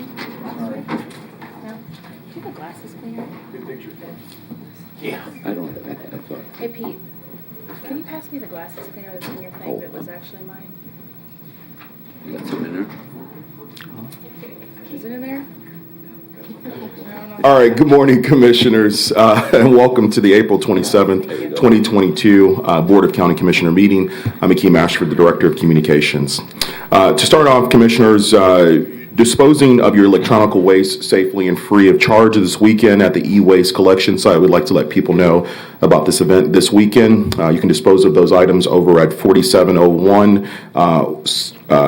No? Do you have a glasses cleaner? Good picture. Yeah, I don't have that. I thought. Hey, Pete, can you pass me the glasses cleaner that's in your thing that was actually mine? You got some in there? Is it in there? All right, good morning, Commissioners, and welcome to the April 27th, 2022 Board of County Commissioner meeting. I'm Akeem Ashford, the Director of Communications. To start off, Commissioners, disposing of your electronic waste safely and free of charge this weekend at the e-waste collection site. We'd like to let people know about this event this weekend. You can dispose of those items over at 4701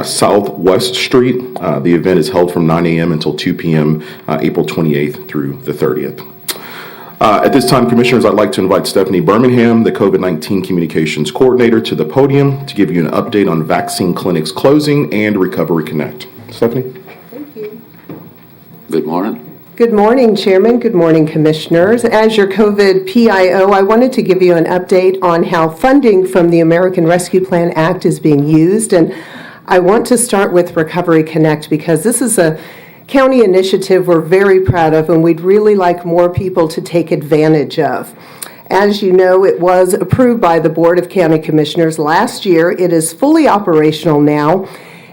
Southwest Street. The event is held from 9 a.m. until 2 p.m. April 28th through the 30th. At this time, Commissioners, I'd like to invite Stephanie Birmingham, the COVID-19 Communications Coordinator, to the podium to give you an update on vaccine clinics closing and Recovery Connect. Stephanie? Thank you. Good morning. Good morning, Chairman. Good morning, Commissioners. As your COVID PIO, I wanted to give you an update on how funding from the American Rescue Plan Act is being used. And I want to start with Recovery Connect because this is a county initiative we're very proud of and we'd really like more people to take advantage of. As you know, it was approved by the Board of County Commissioners last year. It is fully operational now.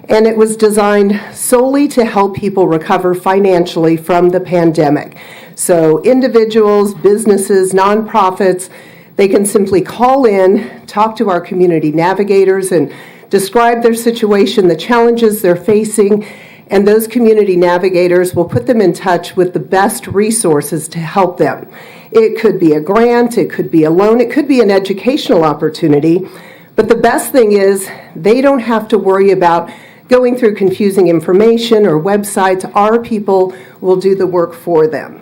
And it was designed solely to help people recover financially from the pandemic. So individuals, businesses, nonprofits, they can simply call in, talk to our community navigators, and describe their situation, the challenges they're facing, and those community navigators will put them in touch with the best resources to help them. It could be a grant, it could be a loan, it could be an educational opportunity, but the best thing is they don't have to worry about going through confusing information or websites. Our people will do the work for them.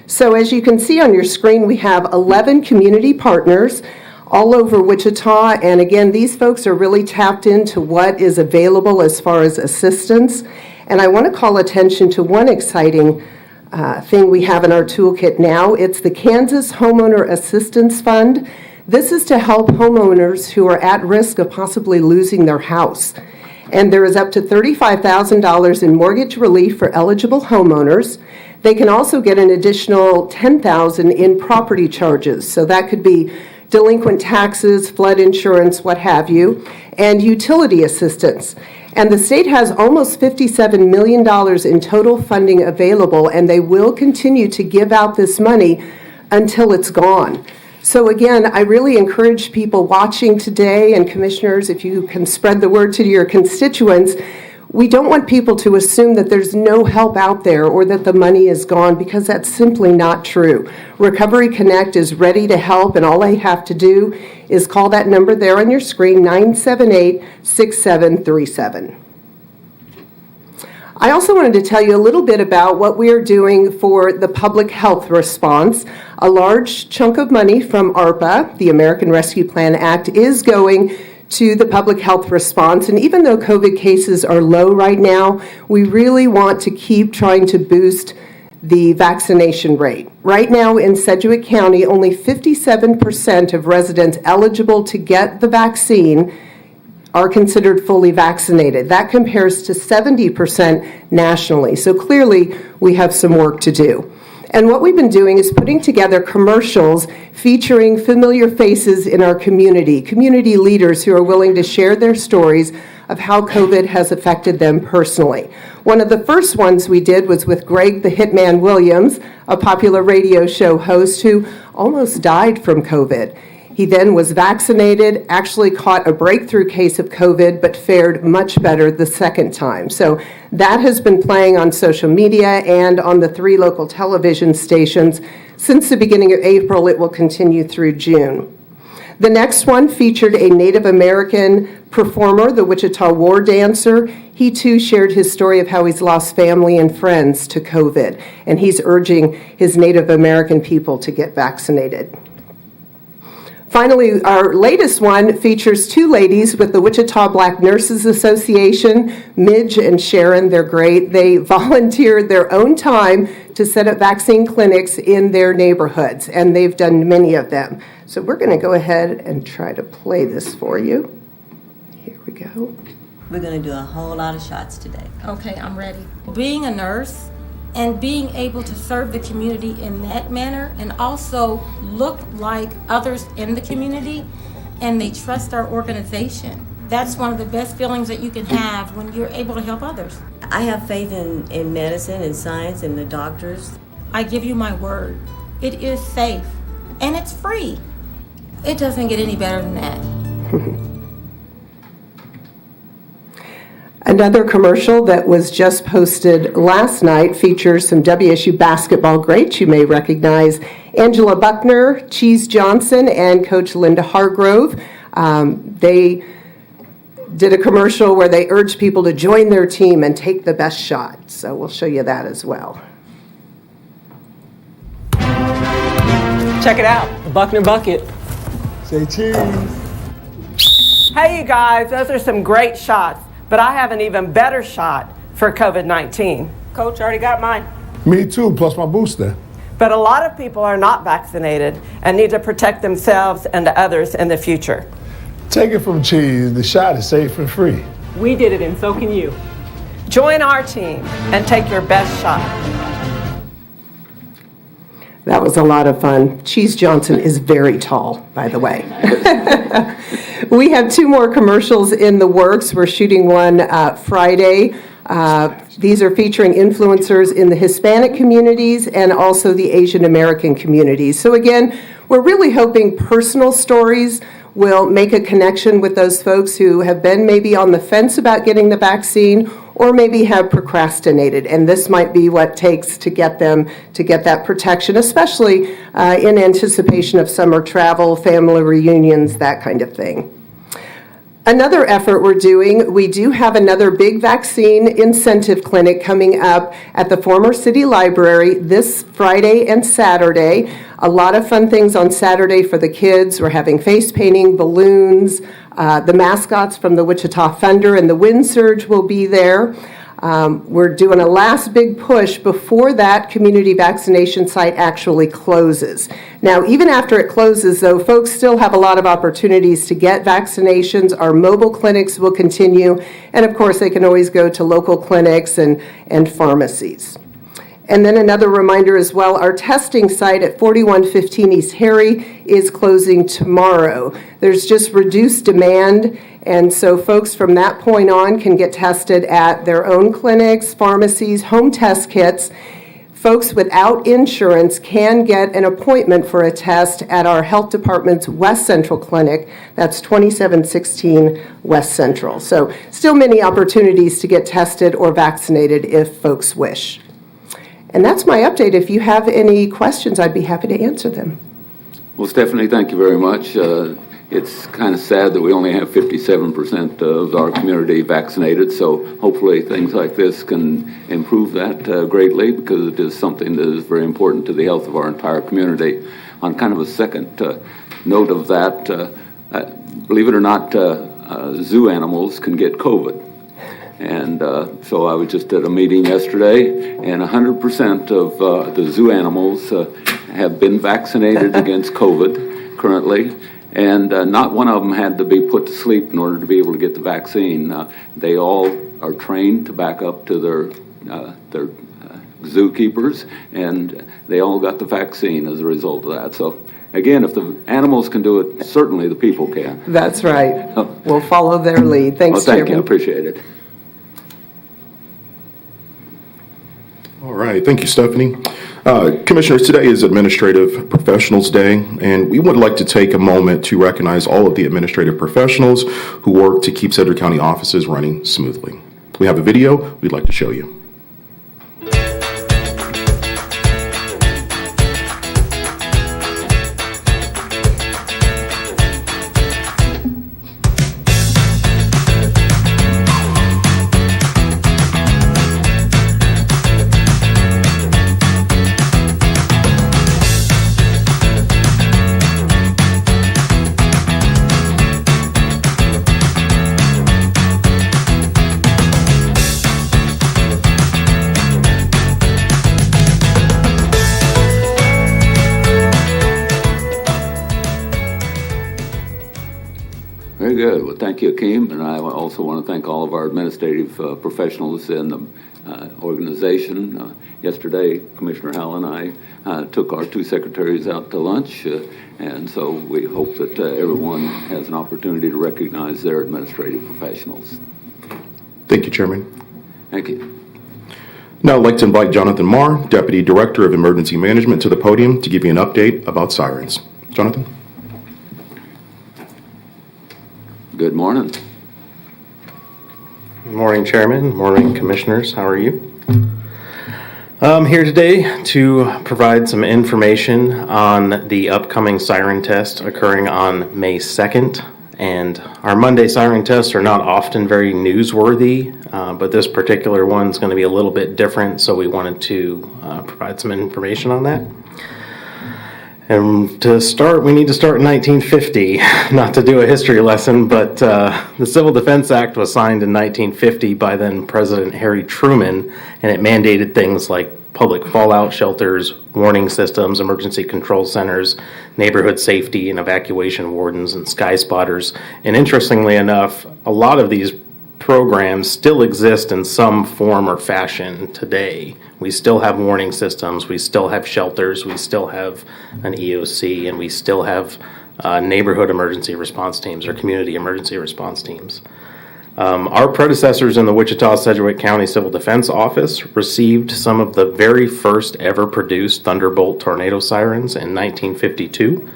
So as you can see on your screen, we have 11 community partners all over Wichita. And again, these folks are really tapped into what is available as far as assistance. And I want to call attention to one exciting thing we have in our toolkit now. It's the Kansas Homeowner Assistance Fund. This is to help homeowners who are at risk of possibly losing their house. And there is up to $35,000 in mortgage relief for eligible homeowners. They can also get an additional $10,000 in property charges. So that could be delinquent taxes, flood insurance, what have you, and utility assistance. And the state has almost $57 million in total funding available, and they will continue to give out this money until it's gone. So again, I really encourage people watching today, and commissioners, if you can spread the word to your constituents, we don't want people to assume that there's no help out there or that the money is gone, because that's simply not true. Recovery Connect is ready to help, and all they have to do is call that number there on your screen, 978-6737. I also wanted to tell you a little bit about what we are doing for the public health response. A large chunk of money from ARPA, the American Rescue Plan Act, is going to the public health response. And even though COVID cases are low right now, we really want to keep trying to boost the vaccination rate. Right now in Sedgwick County, only 57% of residents eligible to get the vaccine are considered fully vaccinated. That compares to 70% nationally. So clearly, we have some work to do. And what we've been doing is putting together commercials featuring familiar faces in our community leaders who are willing to share their stories of how COVID has affected them personally. One of the first ones we did was with Greg the Hitman Williams, a popular radio show host who almost died from COVID. He then was vaccinated, actually caught a breakthrough case of COVID, but fared much better the second time. So that has been playing on social media and on the 3 local television stations. Since the beginning of April, it will continue through June. The next one featured a Native American performer, the Wichita War Dancer. He too shared his story of how he's lost family and friends to COVID, and he's urging his Native American people to get vaccinated. Finally, our latest one features 2 ladies with the Wichita Black Nurses Association, Midge and Sharon. They're great. They volunteered their own time to set up vaccine clinics in their neighborhoods, and they've done many of them. So we're going to go ahead and try to play this for you. Here we go. We're going to do a whole lot of shots today. Okay, I'm ready. Being a nurse and being able to serve the community in that manner and also look like others in the community and they trust our organization. That's one of the best feelings that you can have when you're able to help others. I have faith in medicine and science and the doctors. I give you my word. It is safe and it's free. It doesn't get any better than that. Another commercial that was just posted last night features some WSU basketball greats you may recognize: Angela Buckner, Cheese Johnson, and Coach Linda Hargrove. They did a commercial where they urged people to join their team and take the best shot. So we'll show you that as well. Check it out, the Buckner Bucket. Say cheese. Hey you guys, those are some great shots, but I have an even better shot for COVID-19. Coach, already got mine. Me too, plus my booster. But a lot of people are not vaccinated and need to protect themselves and others in the future. Take it from Cheese, the shot is safe and free. We did it and so can you. Join our team and take your best shot. That was a lot of fun. Cheese Johnson is very tall, by the way. We have 2 more commercials in the works. We're shooting one Friday. These are featuring influencers in the Hispanic communities and also the Asian American communities. So again, we're really hoping personal stories will make a connection with those folks who have been maybe on the fence about getting the vaccine or maybe have procrastinated. And this might be what it takes to get them to get that protection, especially in anticipation of summer travel, family reunions, that kind of thing. Another effort we're doing, we do have another big vaccine incentive clinic coming up at the former city library this Friday and Saturday. A lot of fun things on Saturday for the kids. We're having face painting, balloons, the mascots from the Wichita Thunder and the Wind Surge will be there. We're doing a last big push before that community vaccination site actually closes. Now, even after it closes, though, folks still have a lot of opportunities to get vaccinations. Our mobile clinics will continue, and of course, they can always go to local clinics and pharmacies. And then another reminder as well, our testing site at 4115 East Harry is closing tomorrow. There's just reduced demand, and so folks from that point on can get tested at their own clinics, pharmacies, home test kits. Folks without insurance can get an appointment for a test at our health department's West Central Clinic. That's 2716 West Central. So still many opportunities to get tested or vaccinated if folks wish. And that's my update. If you have any questions, I'd be happy to answer them. Well, Stephanie, thank you very much. It's kind of sad that we only have 57% of our community vaccinated, so hopefully things like this can improve that greatly, because it is something that is very important to the health of our entire community. On kind of a second note of that, believe it or not, zoo animals can get COVID. And so I was just at a meeting yesterday, and 100% of the zoo animals have been vaccinated against COVID currently, and not one of them had to be put to sleep in order to be able to get the vaccine. They all are trained to back up to their zookeepers, and they all got the vaccine as a result of that. So again, if the animals can do it, certainly the people can. That's right. We'll follow their lead. Thanks, well, thank Chairman. you. I appreciate it. All right, thank you, Stephanie. Commissioners, today is Administrative Professionals Day, and we would like to take a moment to recognize all of the administrative professionals who work to keep Sedgwick County offices running smoothly. We have a video we'd like to show you. good. Well, thank you, Akeem, and I also want to thank all of our administrative professionals in the organization. Yesterday, Commissioner Howell and I took our two secretaries out to lunch, and so we hope that everyone has an opportunity to recognize their administrative professionals. Thank you, Chairman. Thank you. Now I'd like to invite Jonathan Marr, Deputy Director of Emergency Management, to the podium to give you an update about sirens. Jonathan? Good morning. Good morning, Chairman. Good morning, Commissioners. How are you? I'm here today to provide some information on the upcoming siren test occurring on May 2nd. And our Monday siren tests are not often very newsworthy, but this particular one is going to be a little bit different, so we wanted to provide some information on that. And to start, we need to start in 1950, not to do a history lesson, but the Civil Defense Act was signed in 1950 by then President Harry Truman, and it mandated things like public fallout shelters, warning systems, emergency control centers, neighborhood safety and evacuation wardens, and sky spotters. And interestingly enough, a lot of these programs still exist in some form or fashion today. We still have warning systems, we still have shelters, we still have an EOC, and we still have neighborhood emergency response teams or community emergency response teams. Our predecessors in the Wichita Sedgwick County Civil Defense Office received some of the very first ever produced Thunderbolt tornado sirens in 1952,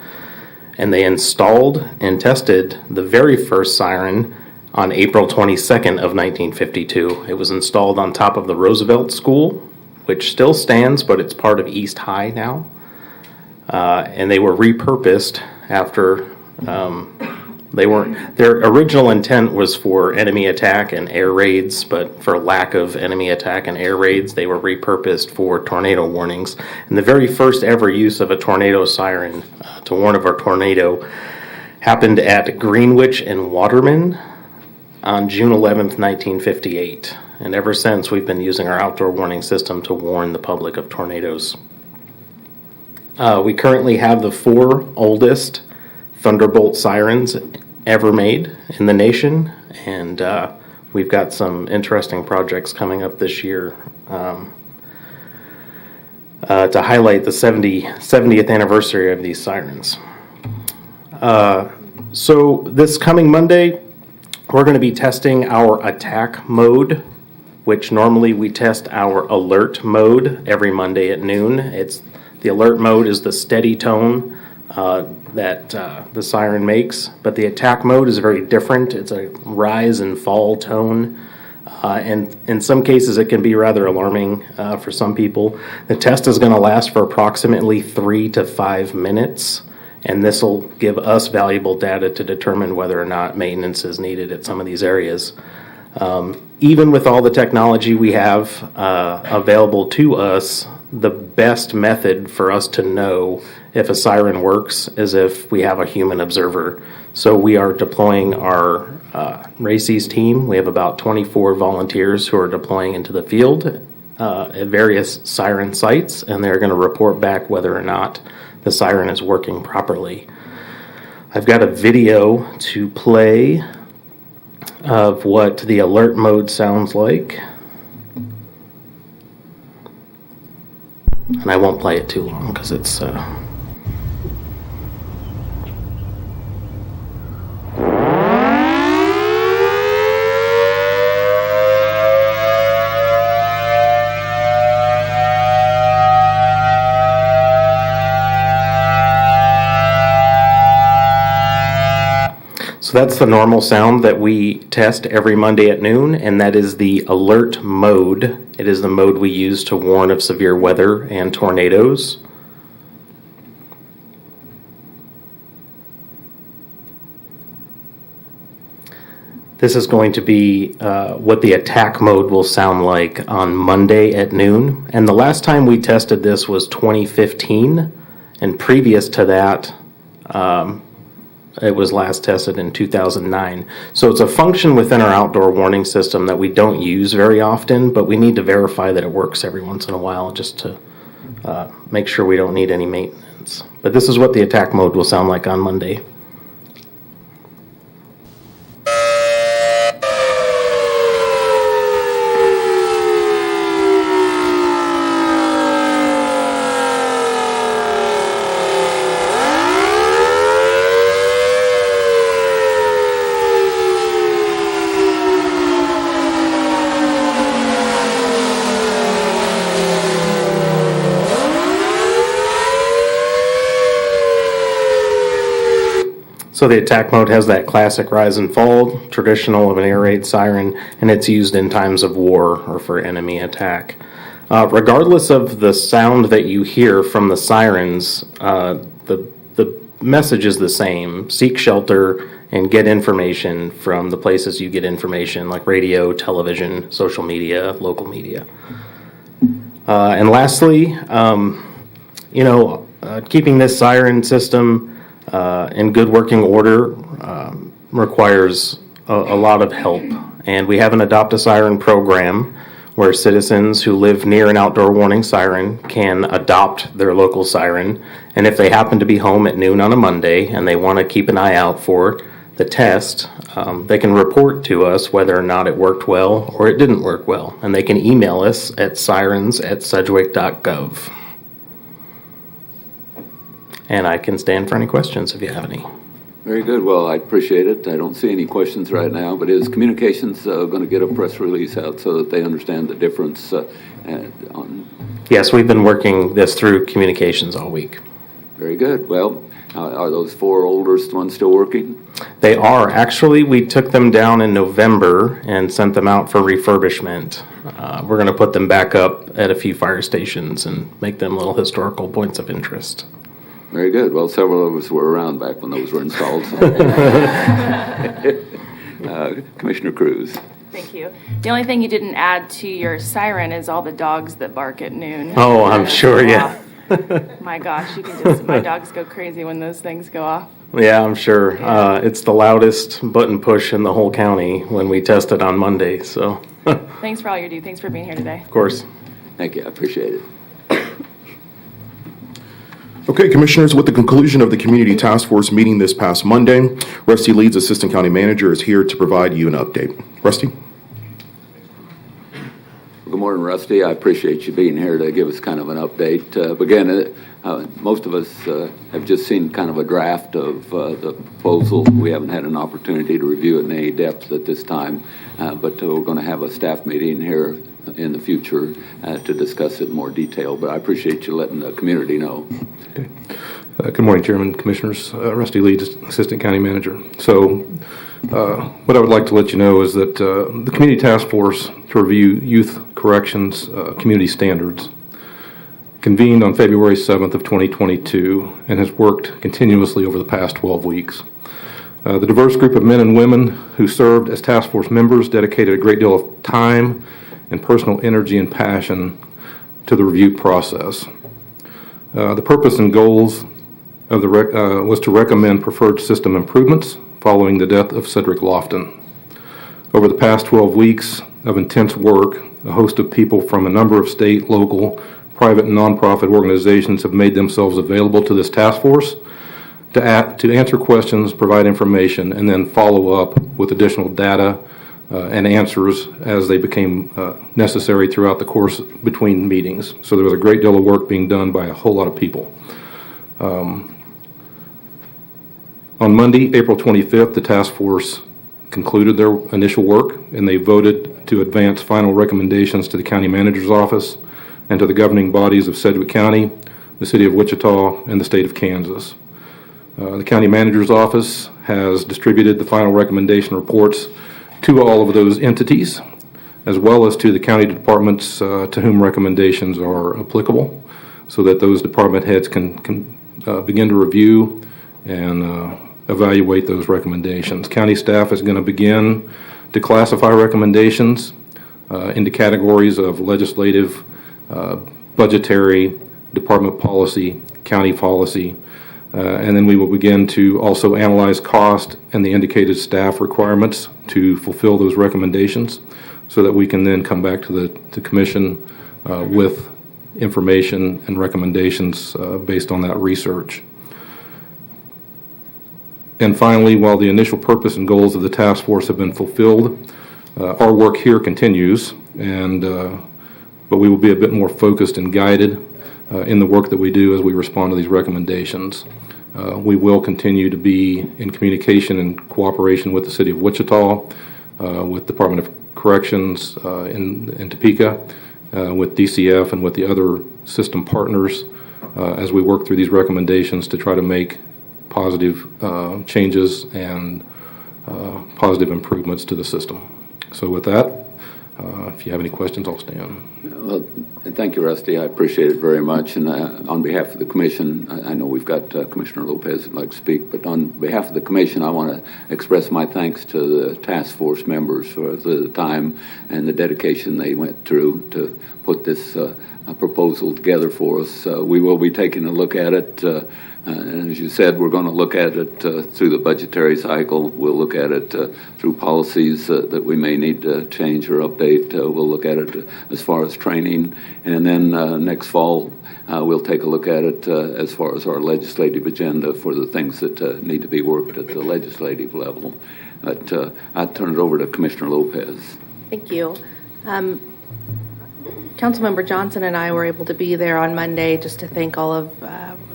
and they installed and tested the very first siren on April 22nd of 1952. It was installed on top of the Roosevelt School, which still stands, but it's part of East High now. And they were repurposed after their original intent was for enemy attack and air raids, but for lack of enemy attack and air raids, they were repurposed for tornado warnings. And the very first ever use of a tornado siren to warn of a tornado happened at Greenwich and Waterman on June 11th, 1958. And ever since, we've been using our outdoor warning system to warn the public of tornadoes. We currently have the 4 oldest Thunderbolt sirens ever made in the nation, and we've got some interesting projects coming up this year to highlight the 70th anniversary of these sirens. So this coming Monday, we're going to be testing our attack mode, which normally we test our alert mode every Monday at noon. The alert mode is the steady tone that the siren makes, but the attack mode is very different. It's a rise and fall tone, and in some cases it can be rather alarming for some people. The test is going to last for approximately 3 to 5 minutes, and this will give us valuable data to determine whether or not maintenance is needed at some of these areas. Even with all the technology we have available to us, the best method for us to know if a siren works is if we have a human observer. So we are deploying our RACEY's team. We have about 24 volunteers who are deploying into the field at various siren sites, and they're going to report back whether or not the siren is working properly. I've got a video to play of what the alert mode sounds like. And I won't play it too long because it's So that's the normal sound that we test every Monday at noon, and that is the alert mode. It is the mode we use to warn of severe weather and tornadoes. This is going to be what the attack mode will sound like on Monday at noon. And the last time we tested this was 2015, and previous to that, it was last tested in 2009. So it's a function within our outdoor warning system that we don't use very often, but we need to verify that it works every once in a while just to make sure we don't need any maintenance. But this is what the attack mode will sound like on Monday. So the attack mode has that classic rise and fall, traditional of an air raid siren, and it's used in times of war or for enemy attack. Regardless of the sound that you hear from the sirens, the message is the same. Seek shelter and get information from the places you get information, like radio, television, social media, local media. And lastly, keeping this siren system in good working order requires a lot of help. And we have an Adopt a Siren program where citizens who live near an outdoor warning siren can adopt their local siren. And if they happen to be home at noon on a Monday and they want to keep an eye out for the test, they can report to us whether or not it worked well or it didn't work well. And they can email us at sirens@sedgwick.gov. And I can stand for any questions if you have any. Very good. Well, I appreciate it. I don't see any questions right now, but is communications going to get a press release out so that they understand the difference on? Yes, we've been working this through communications all week. Very good. Well, are those 4 oldest ones still working? They are. Actually, we took them down in November and sent them out for refurbishment. We're going to put them back up at a few fire stations and make them little historical points of interest. Very good. Well, several of us were around back when those were installed. Commissioner Cruz. Thank you. The only thing you didn't add to your siren is all the dogs that bark at noon. Oh, I'm sure, yeah. My gosh, my dogs go crazy when those things go off. Yeah, I'm sure. It's the loudest button push in the whole county when we test it on Monday, so. Thanks for all you do. Thanks for being here today. Of course. Thank you. I appreciate it. Okay, Commissioners, with the conclusion of the Community Task Force meeting this past Monday, Rusty Leeds, Assistant County Manager, is here to provide you an update. Rusty? Good morning, Rusty. I appreciate you being here to give us kind of an update. Again, most of us have just seen kind of a draft of the proposal. We haven't had an opportunity to review it in any depth at this time, but we're going to have a staff meeting here in the future to discuss it in more detail. But I appreciate you letting the community know. Okay. Good morning, Chairman, Commissioners. Rusty Leeds, Assistant County Manager. So what I would like to let you know is that the Community Task Force to review youth corrections community standards convened on February 7th of 2022 and has worked continuously over the past 12 weeks. The diverse group of men and women who served as task force members dedicated a great deal of time and personal energy and passion to the review process. The purpose and goals of the was to recommend preferred system improvements following the death of Cedric Lofton. Over the past 12 weeks of intense work, a host of people from a number of state, local, private, and nonprofit organizations have made themselves available to this task force to answer questions, provide information, and then follow up with additional data and answers as they became necessary throughout the course between meetings. So there was a great deal of work being done by a whole lot of people. On Monday, April 25th, the task force concluded their initial work, and they voted to advance final recommendations to the county manager's office and to the governing bodies of Sedgwick County, the city of Wichita, and the state of Kansas. The county manager's office has distributed the final recommendation reports to all of those entities, as well as to the county departments to whom recommendations are applicable, so that those department heads can begin to review and evaluate those recommendations. County staff is going to begin to classify recommendations into categories of legislative, budgetary, department policy, county policy, and then we will begin to also analyze cost and the indicated staff requirements to fulfill those recommendations so that we can then come back to the commission with information and recommendations based on that research. And finally, while the initial purpose and goals of the task force have been fulfilled, our work here continues, but we will be a bit more focused and guided in the work that we do as we respond to these recommendations. We will continue to be in communication and cooperation with the city of Wichita, with Department of Corrections in Topeka, with DCF and with the other system partners as we work through these recommendations to try to make positive changes and positive improvements to the system. So with that, if you have any questions, I'll stand. Well, thank you, Rusty. I appreciate it very much. And on behalf of the commission, I know we've got Commissioner Lopez who'd like to speak, but on behalf of the commission, I want to express my thanks to the task force members for the time and the dedication they went through to put this proposal together for us. We will be taking a look at it. And as you said, we're going to look at it through the budgetary cycle. We'll look at it through policies that we may need to change or update. We'll look at it as far as training. And then next fall, we'll take a look at it as far as our legislative agenda for the things that need to be worked at the legislative level. But I'll turn it over to Commissioner Lopez. Thank you. Councilmember Johnson and I were able to be there on Monday just to thank all of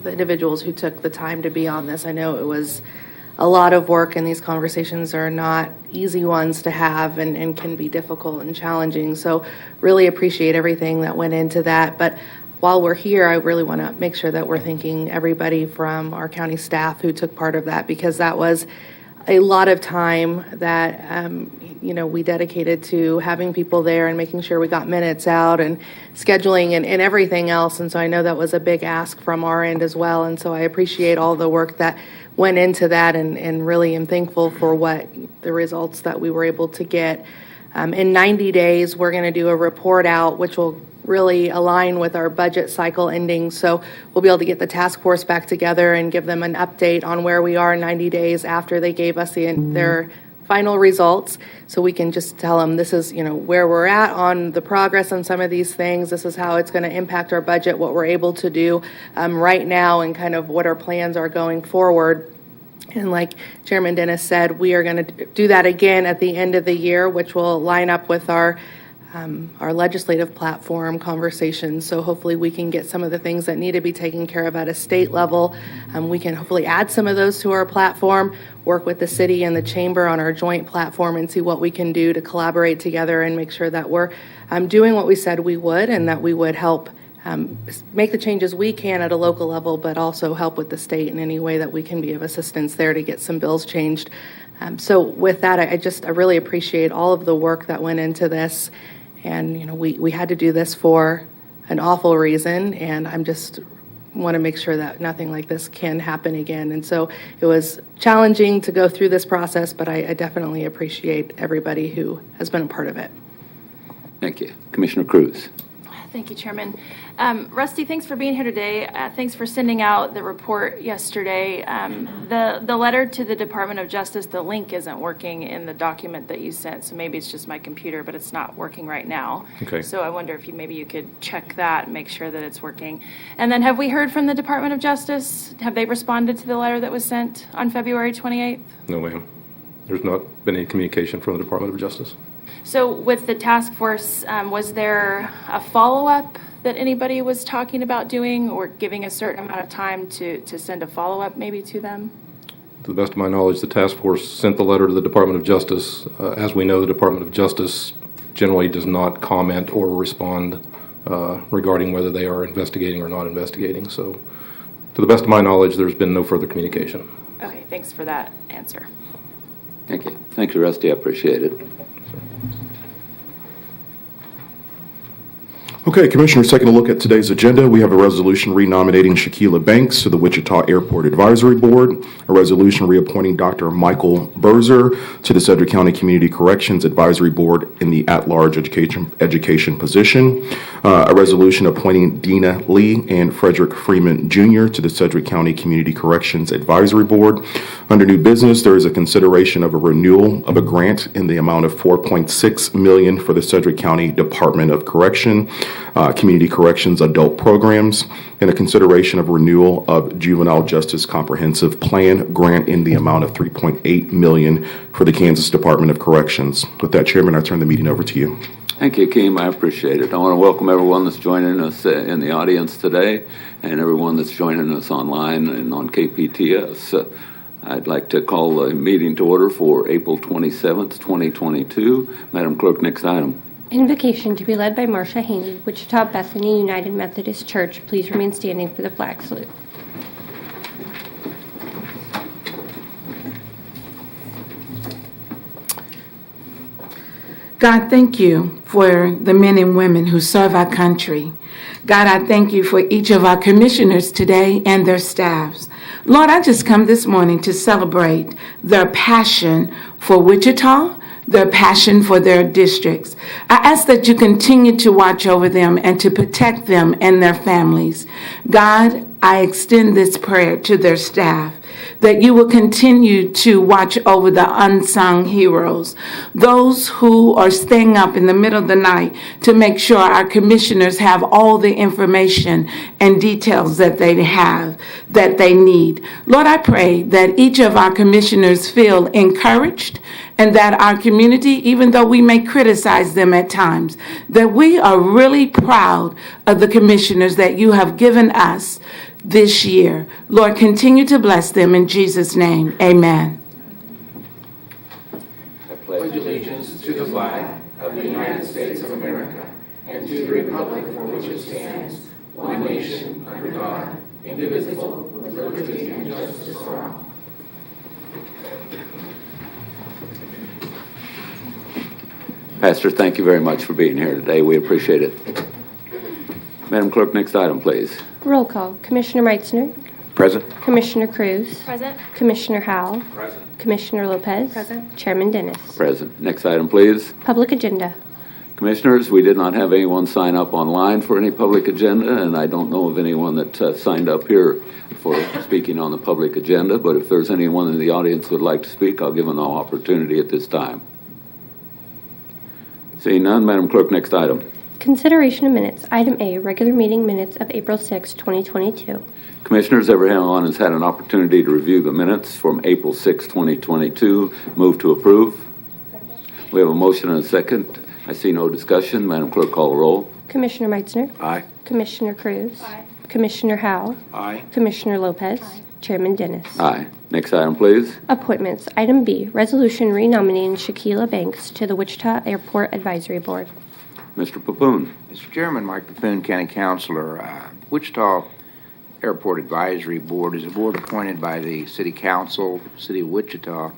the individuals who took the time to be on this. I know it was a lot of work, and these conversations are not easy ones to have and can be difficult and challenging. So really appreciate everything that went into that. But while we're here, I really want to make sure that we're thanking everybody from our county staff who took part of that, because that was a lot of time that we dedicated to having people there and making sure we got minutes out and scheduling and everything else. And so I know that was a big ask from our end as well. And so I appreciate all the work that went into that and really am thankful for what the results that we were able to get. In 90 days, we're going to do a report out, which will really align with our budget cycle ending. So we'll be able to get the task force back together and give them an update on where we are 90 days after they gave us their final results. So we can just tell them this is, where we're at on the progress on some of these things. This is how it's going to impact our budget, what we're able to do right now, and kind of what our plans are going forward. And like Chairman Dennis said, we are going to do that again at the end of the year, which will line up with our legislative platform conversations. So hopefully we can get some of the things that need to be taken care of at a state level. We can hopefully add some of those to our platform, work with the city and the chamber on our joint platform, and see what we can do to collaborate together and make sure that we're doing what we said we would, and that we would help make the changes we can at a local level, but also help with the state in any way that we can be of assistance there to get some bills changed. So with that, I really appreciate all of the work that went into this. And, we had to do this for an awful reason, and I'm just want to make sure that nothing like this can happen again. And so it was challenging to go through this process, but I definitely appreciate everybody who has been a part of it. Thank you. Commissioner Cruz. Thank you, Chairman. Rusty, thanks for being here today. Thanks for sending out the report yesterday. The letter to the Department of Justice, the link isn't working in the document that you sent, so maybe it's just my computer, but it's not working right now. Okay. So I wonder if maybe you could check that and make sure that it's working. And then have we heard from the Department of Justice? Have they responded to the letter that was sent on February 28th? No, ma'am. There's not been any communication from the Department of Justice. So with the task force, was there a follow-up that anybody was talking about doing, or giving a certain amount of time to send a follow-up maybe to them? To the best of my knowledge, the task force sent the letter to the Department of Justice. As we know, the Department of Justice generally does not comment or respond regarding whether they are investigating or not investigating. So to the best of my knowledge, there's been no further communication. Okay, thanks for that answer. Thank you. Thank you, Rusty. I appreciate it. Okay, Commissioners, taking a look at today's agenda, we have a resolution renominating SHAQIYLA Banks to the Wichita Airport Advisory Board, a resolution reappointing Dr. Michael BIRZER to the Sedgwick County Community Corrections Advisory Board in the at-large education position, a resolution appointing Dina Lee and Frederick Freeman Jr. to the Sedgwick County Community Corrections Advisory Board. Under new business, there is a consideration of a renewal of a grant in the amount of $4.6 million for the Sedgwick County Department of Correction, Community Corrections Adult Programs, and a consideration of renewal of Juvenile Justice Comprehensive Plan grant in the amount of $3.8 million for the Kansas Department of Corrections. With that, Chairman, I turn the meeting over to you. Thank you, Keem. I appreciate it. I want to welcome everyone that's joining us in the audience today, and everyone that's joining us online and on KPTS. I'd like to call the meeting to order for April 27th, 2022. Madam Clerk, next item. Invocation to be led by Marcia Haney, Wichita Bethany United Methodist Church. Please remain standing for the flag salute. God, thank you for the men and women who serve our country. God, I thank you for each of our commissioners today and their staffs. Lord, I just come this morning to celebrate their passion for Wichita, their passion for their districts. I ask that you continue to watch over them and to protect them and their families. God, I extend this prayer to their staff, that you will continue to watch over the unsung heroes, those who are staying up in the middle of the night to make sure our commissioners have all the information and details that they need. Lord, I pray that each of our commissioners feel encouraged, and that our community, even though we may criticize them at times, that we are really proud of the commissioners that you have given us this year. Lord, continue to bless them in Jesus' name. Amen. I pledge allegiance to the flag of the United States of America and to the republic for which it stands, one nation, under God, indivisible, with liberty and justice for all. Pastor, thank you very much for being here today. We appreciate it. Madam Clerk, next item, please. Roll call. Commissioner Meitzner. Present. Commissioner Cruz. Present. Commissioner Howell. Present. Commissioner Lopez. Present. Chairman Dennis. Present. Next item, please. Public agenda. Commissioners, we did not have anyone sign up online for any public agenda, and I don't know of anyone that signed up here for speaking on the public agenda, but if there's anyone in the audience who would like to speak, I'll give them an opportunity at this time. Seeing none, Madam Clerk, next item. Consideration of minutes. Item A, regular meeting minutes of April 6, 2022. Commissioners, everyone has had an opportunity to review the minutes from April 6, 2022. Move to approve. Second. We have a motion and a second. I see no discussion. Madam Clerk, call the roll. Commissioner Meitzner. Aye. Commissioner Cruz. Aye. Commissioner Howell. Aye. Commissioner Lopez. Aye. Chairman Dennis. Aye. Next item, please. Appointments. Item B, resolution renominating SHAQIYLA Banks to the Wichita Airport Advisory Board. Mr. Papoon. Mr. Chairman, Mike Papoon, County Councilor. Wichita Airport Advisory Board is a board appointed by the City Council, City of Wichita,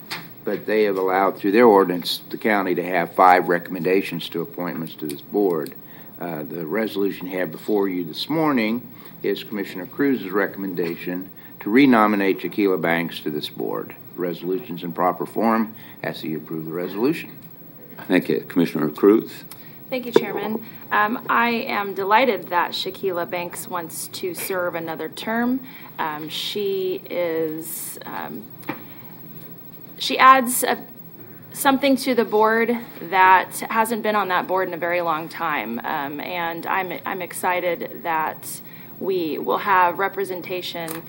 but they have allowed through their ordinance the county to have 5 recommendations to appointments to this board. The resolution you have before you this morning is Commissioner Cruze's recommendation to renominate SHAQIYLA Banks to this board. The resolution's in proper form. Ask that you approve the resolution. Thank you. Commissioner Cruz. Thank you, Chairman. I am delighted that SHAQIYLA Banks wants to serve another term. She adds something to the board that hasn't been on that board in a very long time, and I'm excited that we will have representation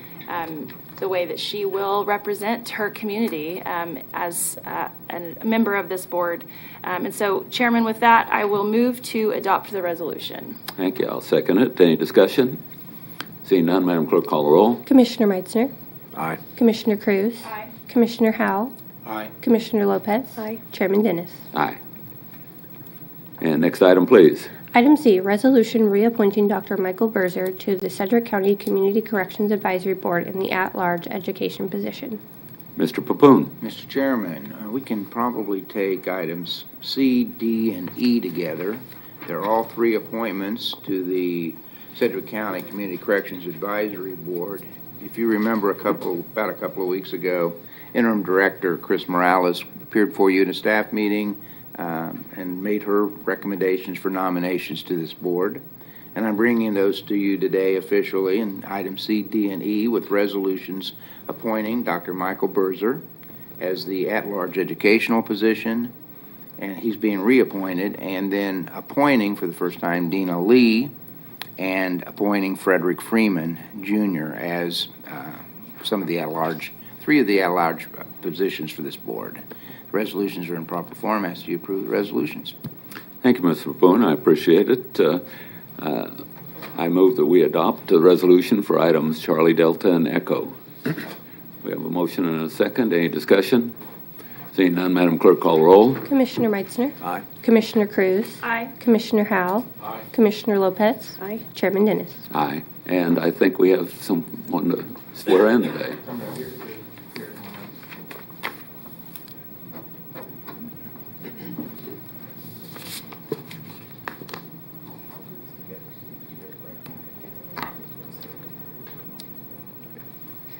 the way that she will represent her community as a member of this board. And so, Chairman, with that, I will move to adopt the resolution. Thank you. I'll second it. Any discussion? Seeing none, Madam Clerk, call the roll. Commissioner Meitzner. Aye. Commissioner Cruz. Aye. Commissioner Howell. Aye. Commissioner Lopez. Aye. Chairman Dennis. Aye. And next item, please. Item C, resolution reappointing Dr. Michael BIRZER to the Sedgwick County Community Corrections Advisory Board in the at-large education position. Mr. Papoon. Mr. Chairman, we can probably take items C, D, and E together. They're all 3 appointments to the Sedgwick County Community Corrections Advisory Board. If you remember about a couple of weeks ago, Interim Director Chris Morales appeared before you in a staff meeting and made her recommendations for nominations to this board. And I'm bringing those to you today officially in items C, D, and E with resolutions appointing Dr. Michael BIRZER as the at-large educational position, and he's being reappointed, and then appointing for the first time Dina Lee and appointing Frederick Freeman, Jr. as some of the at-large, 3 of the at-large positions for this board. The resolutions are in proper form. I ask you to approve the resolutions. Thank you, Mr. Papoon. I appreciate it. I move that we adopt the resolution for items Charlie, Delta, and Echo. We have a motion and a second. Any discussion? Seeing none, Madam Clerk, call the roll. Commissioner Meitzner. Aye. Commissioner Cruz. Aye. Commissioner Howell. Aye. Commissioner Lopez. Aye. Chairman Dennis. Aye. And I think we have someone to swear in today.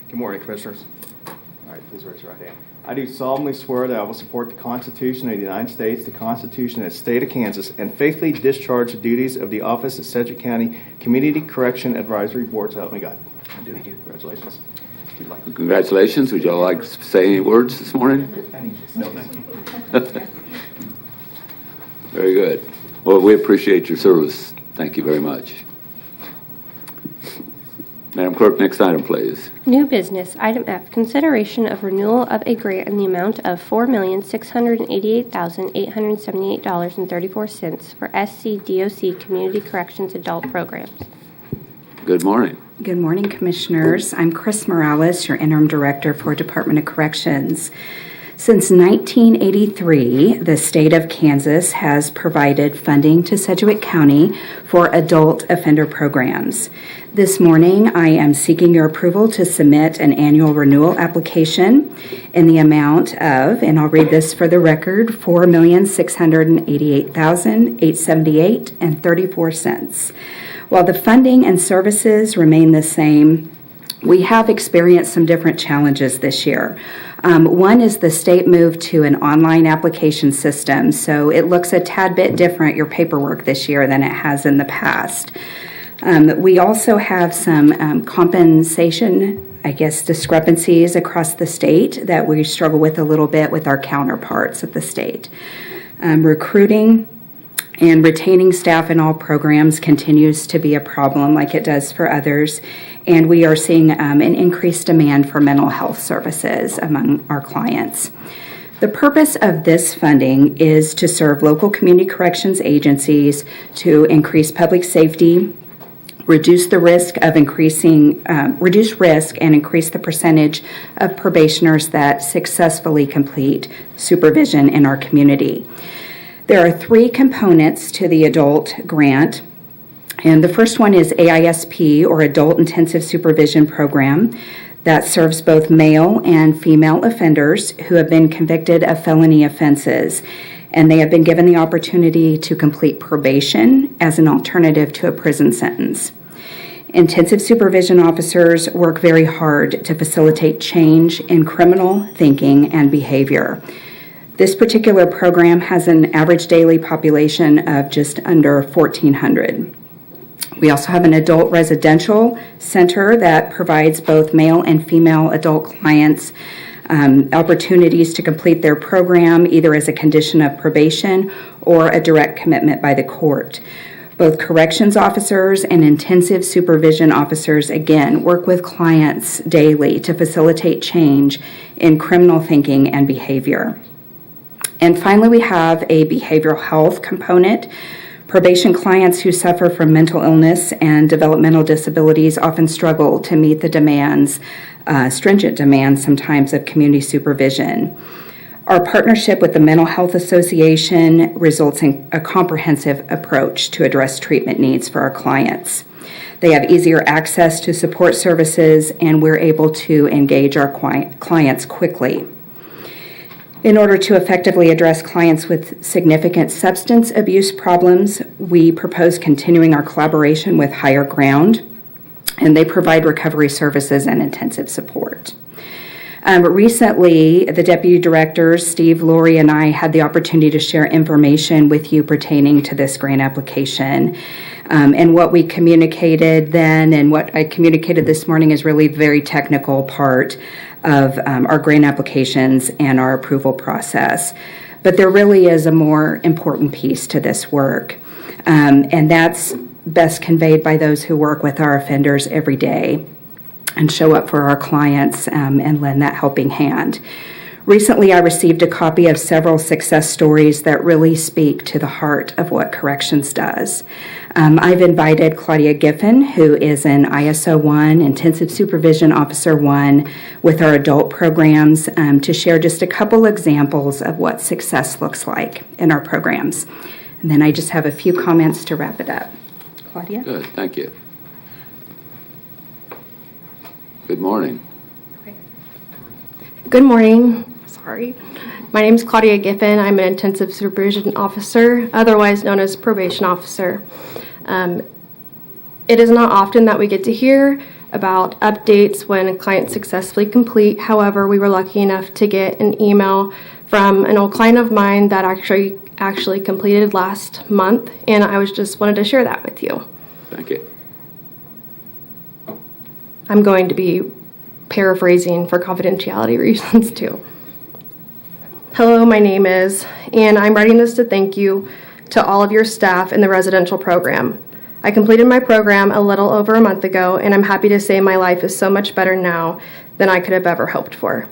Good morning, Commissioners. All right, please raise your right hand. I do solemnly swear that I will support the Constitution of the United States, the Constitution of the State of Kansas, and faithfully discharge the duties of the office of Sedgwick County Community Correction Advisory Board. So help me God. I do. Congratulations. If you'd like. Congratulations. Would you all like to say any words this morning? No, thank you. Very good. Well, we appreciate your service. Thank you very much. Madam Clerk, next item, please. New business, item F, consideration of renewal of a grant in the amount of $4,688,878.34 for SCDOC Community Corrections Adult Programs. Good morning. Good morning, Commissioners. I'm Chris Morales, your Interim Director for Department of Corrections. Since 1983, the state of Kansas has provided funding to Sedgwick County for adult offender programs. This morning, I am seeking your approval to submit an annual renewal application in the amount of, and I'll read this for the record, $4,688,878.34. While the funding and services remain the same, we have experienced some different challenges this year. One is the state moved to an online application system, so it looks a tad bit different, your paperwork this year, than it has in the past. We also have some compensation, discrepancies across the state that we struggle with a little bit with our counterparts at the state. Recruiting and retaining staff in all programs continues to be a problem like it does for others, and we are seeing an increased demand for mental health services among our clients. The purpose of this funding is to serve local community corrections agencies to increase public safety, reduce risk and increase the percentage of probationers that successfully complete supervision in our community. There are three components to the adult grant, and the first one is AISP, or Adult Intensive Supervision Program, that serves both male and female offenders who have been convicted of felony offenses, and they have been given the opportunity to complete probation as an alternative to a prison sentence. Intensive supervision officers work very hard to facilitate change in criminal thinking and behavior. This particular program has an average daily population of just under 1,400. We also have an adult residential center that provides both male and female adult clients opportunities to complete their program either as a condition of probation or a direct commitment by the court. Both corrections officers and intensive supervision officers, again, work with clients daily to facilitate change in criminal thinking and behavior. And finally, we have a behavioral health component. Probation clients who suffer from mental illness and developmental disabilities often struggle to meet the demands, stringent demands sometimes, of community supervision. Our partnership with the Mental Health Association results in a comprehensive approach to address treatment needs for our clients. They have easier access to support services, and we're able to engage our clients quickly. In order to effectively address clients with significant substance abuse problems, we propose continuing our collaboration with Higher Ground, and they provide recovery services and intensive support. Recently, the Deputy Directors, Steve, Lori, and I had the opportunity to share information with you pertaining to this grant application. And what we communicated then and what I communicated this morning is really the very technical part of our grant applications and our approval process. But there really is a more important piece to this work, and that's best conveyed by those who work with our offenders every day and show up for our clients and lend that helping hand. Recently, I received a copy of several success stories that really speak to the heart of what corrections does. I've invited Claudia Giffen, who is an ISO 1, Intensive Supervision Officer 1, with our adult programs to share just a couple examples of what success looks like in our programs. And then I just have a few comments to wrap it up. Claudia? Good, thank you. Good morning. Good morning. Sorry. My name is Claudia Giffen. I'm an Intensive Supervision Officer, otherwise known as Probation Officer. It is not often that we get to hear about updates when a client successfully complete. However, we were lucky enough to get an email from an old client of mine that actually completed last month, and I just wanted to share that with you. Thank you. I'm going to be paraphrasing for confidentiality reasons too. Hello, my name is, and I'm writing this to thank you to all of your staff in the residential program. I completed my program a little over a month ago, and I'm happy to say my life is so much better now than I could have ever hoped for.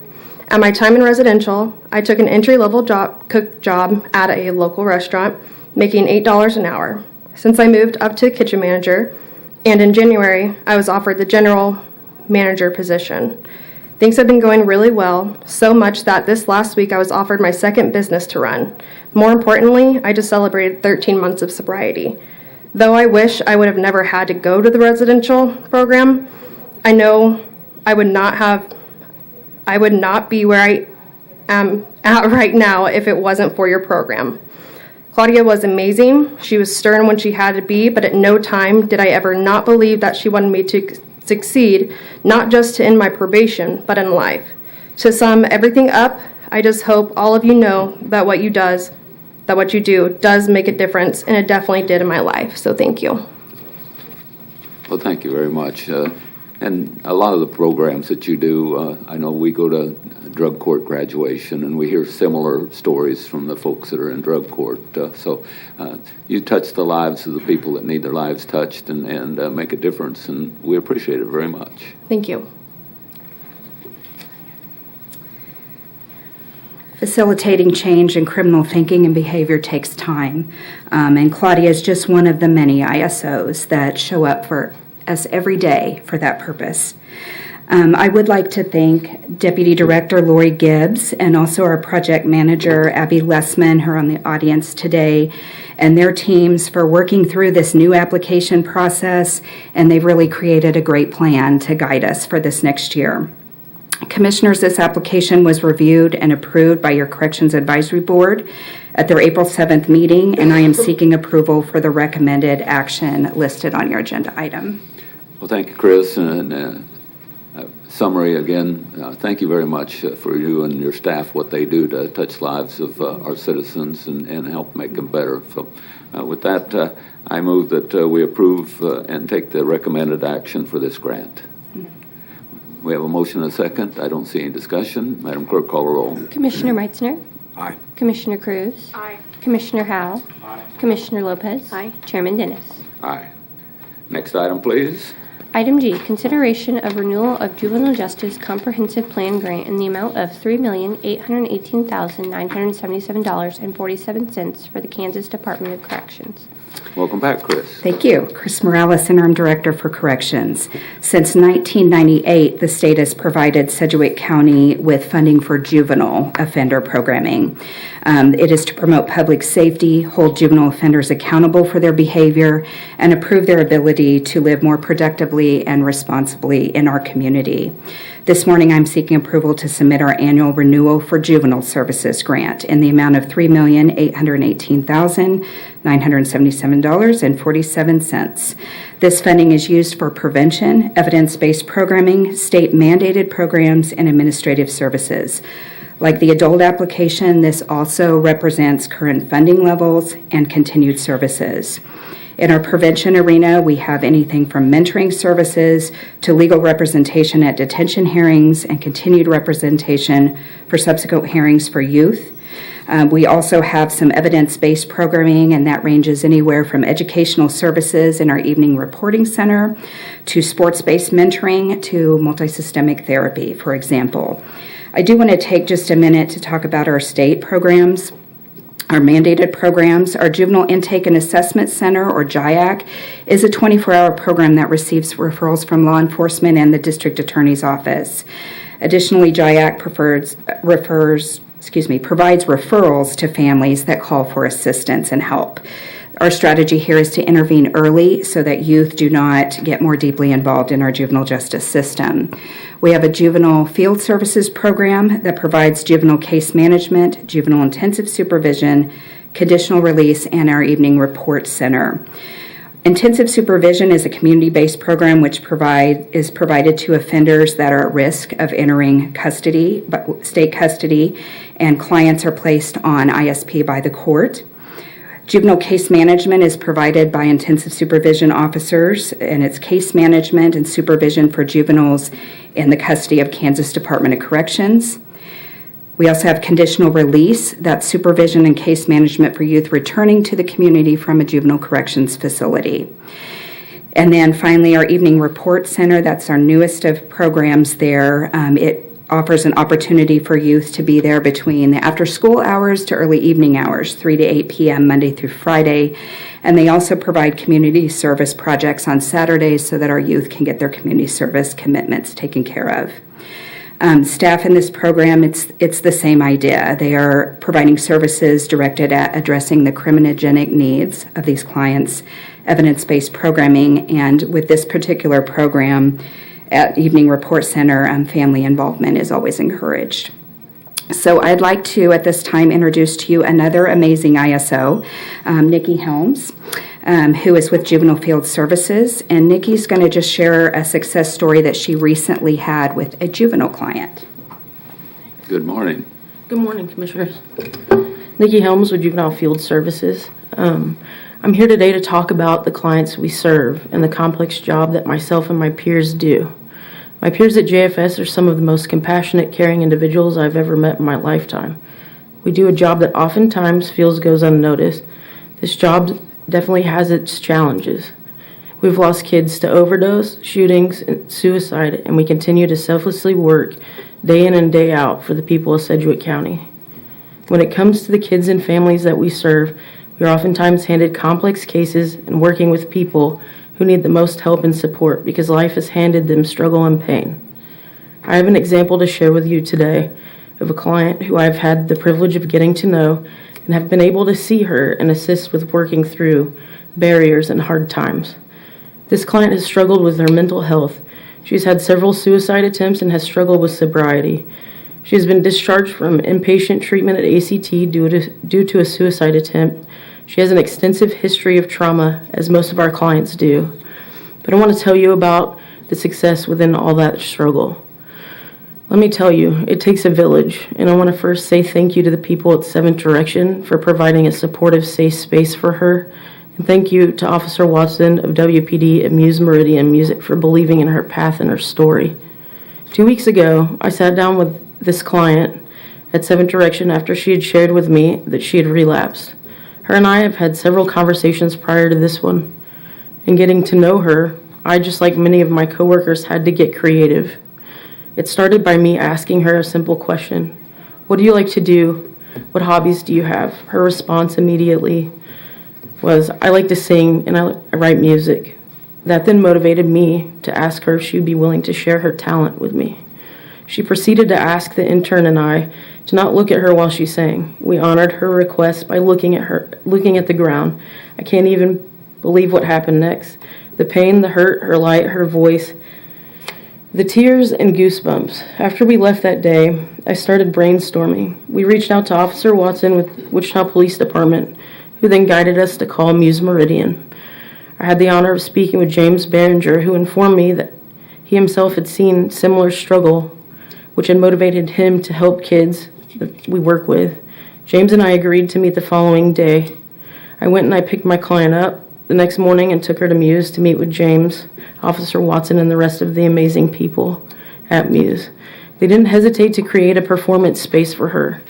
At my time in residential, I took an entry-level cook job at a local restaurant, making $8 an hour. Since I moved up to kitchen manager, and in January, I was offered the general manager position. Things have been going really well, so much that this last week I was offered my second business to run. More importantly, I just celebrated 13 months of sobriety. Though I wish I would have never had to go to the residential program, I know I would not be where I am at right now if it wasn't for your program. Claudia was amazing. She was stern when she had to be, but at no time did I ever not believe that she wanted me to succeed, not just to end my probation, but in life. To sum everything up, I just hope all of you know that what you do does make a difference, and it definitely did in my life. So thank you. Well, thank you very much. And a lot of the programs that you do, I know we go to drug court graduation, and we hear similar stories from the folks that are in drug court. So you touch the lives of the people that need their lives touched and make a difference, and we appreciate it very much. Thank you. Facilitating change in criminal thinking and behavior takes time, and Claudia is just one of the many ISOs that show up for us every day for that purpose. I would like to thank Deputy Director Lori Gibbs and also our project manager Abby Lessman, who are on the audience today, and their teams for working through this new application process, and they've really created a great plan to guide us for this next year. Commissioners, this application was reviewed and approved by your Corrections Advisory Board at their April 7th meeting, and I am seeking approval for the recommended action listed on your agenda item. Well, thank you, Chris. And summary again, thank you very much for you and your staff, what they do to touch lives of our citizens and help make them better. So with that, I move that we approve and take the recommended action for this grant. We have a motion and a second. I don't see any discussion. Madam Clerk, call a roll. Commissioner Meitzner. Aye. Commissioner Cruz. Aye. Commissioner Howell. Aye. Commissioner Lopez. Aye. Chairman Dennis. Aye. Next item, please. Item G, consideration of renewal of juvenile justice comprehensive plan grant in the amount of $3,818,977.47 for the Kansas Department of Corrections. Welcome back, Chris. Thank you. Chris Morales, Interim Director for Corrections. Since 1998, the state has provided Sedgwick County with funding for juvenile offender programming. It is to promote public safety, hold juvenile offenders accountable for their behavior, and improve their ability to live more productively and responsibly in our community. This morning, I'm seeking approval to submit our annual renewal for juvenile services grant in the amount of $3,818,977.47. This funding is used for prevention, evidence-based programming, state-mandated programs, and administrative services. Like the adult application, this also represents current funding levels and continued services. In our prevention arena, we have anything from mentoring services to legal representation at detention hearings and continued representation for subsequent hearings for youth. We also have some evidence-based programming, and that ranges anywhere from educational services in our evening reporting center to sports-based mentoring to multisystemic therapy, for example. I do want to take just a minute to talk about our state programs. Our mandated programs, our Juvenile Intake and Assessment Center, or JIAC, is a 24-hour program that receives referrals from law enforcement and the district attorney's office. Additionally, JIAC provides referrals to families that call for assistance and help. Our strategy here is to intervene early so that youth do not get more deeply involved in our juvenile justice system. We have a juvenile field services program that provides juvenile case management, juvenile intensive supervision, conditional release, and our evening report center. Intensive supervision is a community-based program which is provided to offenders that are at risk of entering custody, state custody, and clients are placed on ISP by the court. Juvenile case management is provided by intensive supervision officers, and it's case management and supervision for juveniles in the custody of Kansas Department of Corrections. We also have conditional release, that's supervision and case management for youth returning to the community from a juvenile corrections facility. And then finally, our evening report center, that's our newest of programs there. It offers an opportunity for youth to be there between the after school hours to early evening hours, 3 to 8 p.m. Monday through Friday. And they also provide community service projects on Saturdays so that our youth can get their community service commitments taken care of. Staff in this program, it's the same idea. They are providing services directed at addressing the criminogenic needs of these clients, evidence-based programming, and with this particular program at Evening Report Center, family involvement is always encouraged. So I'd like to, at this time, introduce to you another amazing ISO, Nikki Helms, who is with Juvenile Field Services. And Nikki's going to just share a success story that she recently had with a juvenile client. Good morning. Good morning, Commissioners. Nikki Helms with Juvenile Field Services. I'm here today to talk about the clients we serve and the complex job that myself and my peers do. My peers at JFS are some of the most compassionate, caring individuals I've ever met in my lifetime. We do a job that oftentimes goes unnoticed. This job definitely has its challenges. We've lost kids to overdose, shootings, and suicide, and we continue to selflessly work day in and day out for the people of Sedgwick County. When it comes to the kids and families that we serve, we are oftentimes handed complex cases and working with people who need the most help and support because life has handed them struggle and pain. I have an example to share with you today of a client who I've had the privilege of getting to know and have been able to see her and assist with working through barriers and hard times. This client has struggled with her mental health. She's had several suicide attempts and has struggled with sobriety. She has been discharged from inpatient treatment at ACT due to a suicide attempt. She has an extensive history of trauma, as most of our clients do. But I want to tell you about the success within all that struggle. Let me tell you, it takes a village, and I want to first say thank you to the people at 7th Direction for providing a supportive, safe space for her. And thank you to Officer Watson of WPD at Muse Meridian Music for believing in her path and her story. 2 weeks ago, I sat down with this client at 7th Direction after she had shared with me that she had relapsed. Her and I have had several conversations prior to this one. In getting to know her, I, just like many of my coworkers, had to get creative. It started by me asking her a simple question. What do you like to do? What hobbies do you have? Her response immediately was, I like to sing and I write music. That then motivated me to ask her if she would be willing to share her talent with me. She proceeded to ask the intern and I to not look at her while she sang. We honored her request by looking at the ground. I can't even believe what happened next. The pain, the hurt, her light, her voice, the tears and goosebumps. After we left that day, I started brainstorming. We reached out to Officer Watson with Wichita Police Department, who then guided us to call Muse Meridian. I had the honor of speaking with James Behringer, who informed me that he himself had seen similar struggle, which had motivated him to help kids that we work with. James and I agreed to meet the following day. I went and I picked my client up the next morning and took her to Muse to meet with James, Officer Watson, and the rest of the amazing people at Muse. They didn't hesitate to create a performance space for her.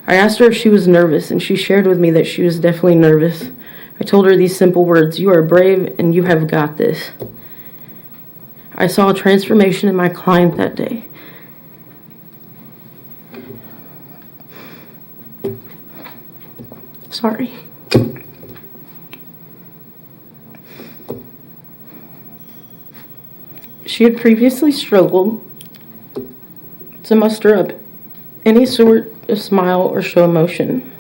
I asked her if she was nervous, and she shared with me that she was definitely nervous. I told her these simple words, you are brave and you have got this. I saw a transformation in my client that day. Sorry. She had previously struggled to muster up any sort of smile or show emotion.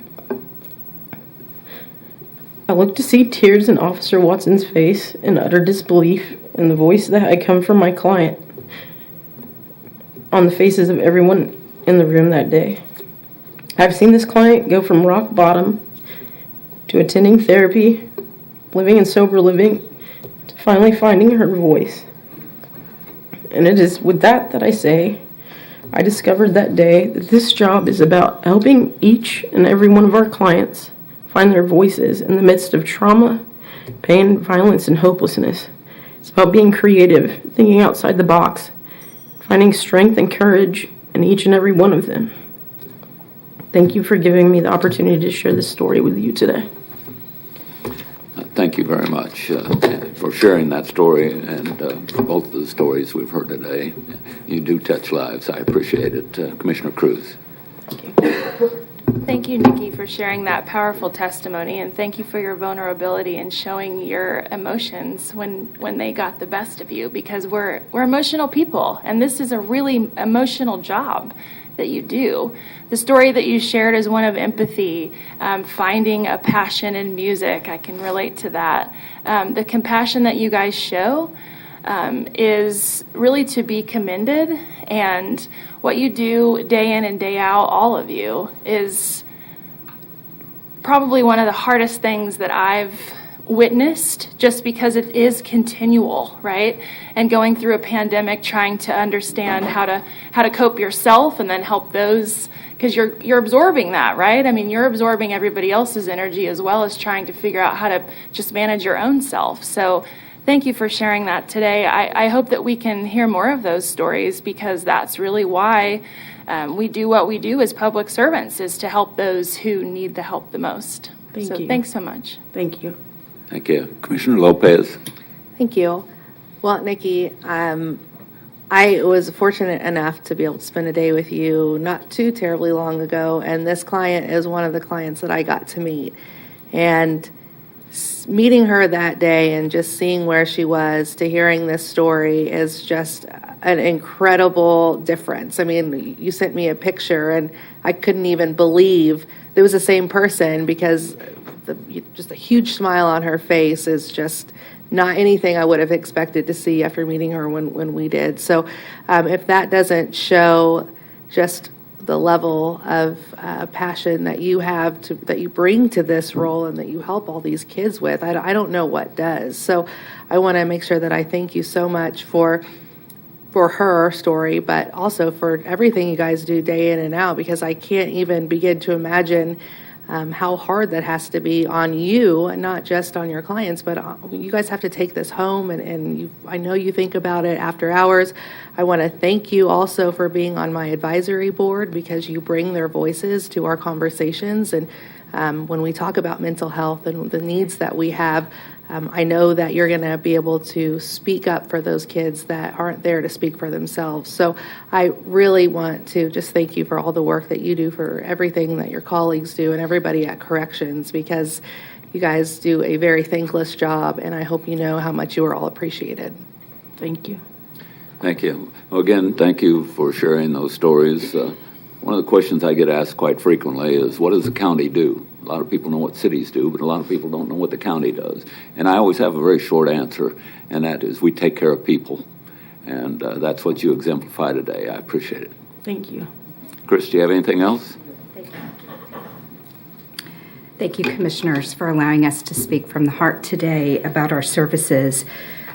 I looked to see tears in Officer Watson's face and utter disbelief in the voice that had come from my client on the faces of everyone in the room that day. I've seen this client go from rock bottom to attending therapy, living in sober living, to finally finding her voice. And it is with that that I say, I discovered that day that this job is about helping each and every one of our clients find their voices in the midst of trauma, pain, violence, and hopelessness. It's about being creative, thinking outside the box, finding strength and courage in each and every one of them. Thank you for giving me the opportunity to share this story with you today. Thank you very much for sharing that story and for both of the stories we've heard today. You do touch lives. I appreciate it. Commissioner CRUSE. Thank you, Nikki, for sharing that powerful testimony, and thank you for your vulnerability and showing your emotions when they got the best of you, because we're emotional people, and this is a really emotional job that you do. The story that you shared is one of empathy, finding a passion in music. I can relate to that. The compassion that you guys show is really to be commended, and what you do day in and day out, all of you, is probably one of the hardest things that I've witnessed, just because it is continual, right? And going through a pandemic, trying to understand how to cope yourself and then help those, because you're absorbing that, right? I mean, you're absorbing everybody else's energy as well as trying to figure out how to just manage your own self. So thank you for sharing that today. I hope that we can hear more of those stories, because that's really why we do what we do as public servants, is to help those who need the help the most. Thank you. Thanks so much. Thank you. Thank you. Commissioner Lopez. Thank you. Well, Nikki, I was fortunate enough to be able to spend a day with you not too terribly long ago, and this client is one of the clients that I got to meet. And meeting her that day and just seeing where she was to hearing this story is just an incredible difference. I mean, you sent me a picture, and I couldn't even believe it was the same person, because just a huge smile on her face is just not anything I would have expected to see after meeting her when we did. So if that doesn't show just the level of passion that you have, that you bring to this role and that you help all these kids with, I don't know what does. So I want to make sure that I thank you so much for her story, but also for everything you guys do day in and out, because I can't even begin to imagine how hard that has to be on you, and not just on your clients, but you guys have to take this home, and I know you think about it after hours. I want to thank you also for being on my advisory board, because you bring their voices to our conversations, and when we talk about mental health and the needs that we have, I know that you're going to be able to speak up for those kids that aren't there to speak for themselves. So I really want to just thank you for all the work that you do, for everything that your colleagues do, and everybody at Corrections, because you guys do a very thankless job, and I hope you know how much you are all appreciated. Thank you. Thank you. Well, again, thank you for sharing those stories. One of the questions I get asked quite frequently is, what does the county do? A lot of people know what cities do, but a lot of people don't know what the county does. And I always have a very short answer, and that is, we take care of people. And that's what you exemplify today. I appreciate it. Thank you. Chris, do you have anything else? Thank you, Commissioners, for allowing us to speak from the heart today about our services.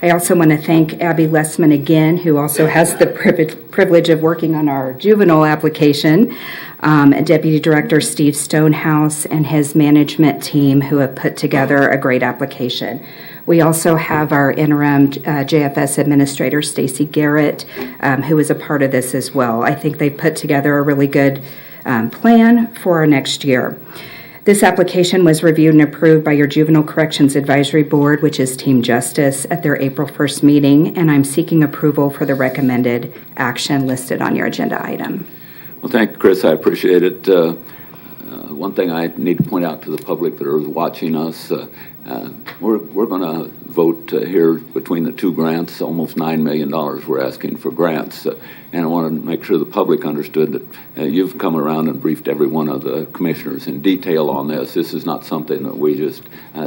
I also want to thank Abby Lessman again, who also has the privilege of working on our juvenile application, Deputy Director Steve Stonehouse and his management team, who have put together a great application. We also have our interim JFS Administrator, Stacy Garrett, who is a part of this as well. I think they've put together a really good plan for our next year. This application was reviewed and approved by your Juvenile Corrections Advisory Board, which is Team Justice, at their April 1st meeting, and I'm seeking approval for the recommended action listed on your agenda item. Well, thank you, Chris. I appreciate it. One thing I need to point out to the public that are watching us, we're going to vote here between the two grants, almost $9 million we're asking for grants. And I want to make sure the public understood that you've come around and briefed every one of the commissioners in detail on this. This is not something that we just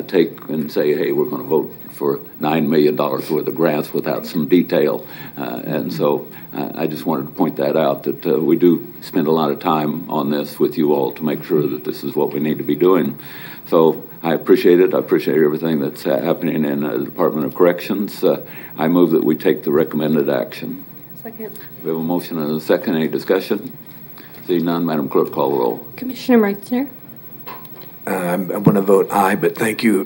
take and say, hey, we're going to vote for $9 million worth of grants without some detail. And so I just wanted to point that out, that we do spend a lot of time on this with you all to make sure that this is what we need to be doing. So I appreciate it. I appreciate everything that's happening in the Department of Corrections. I move that we take the recommended action. Second. We have a motion and a second. Any discussion? Seeing none, Madam Clerk, call the roll. Commissioner Meitzner. I want to vote aye, but thank you,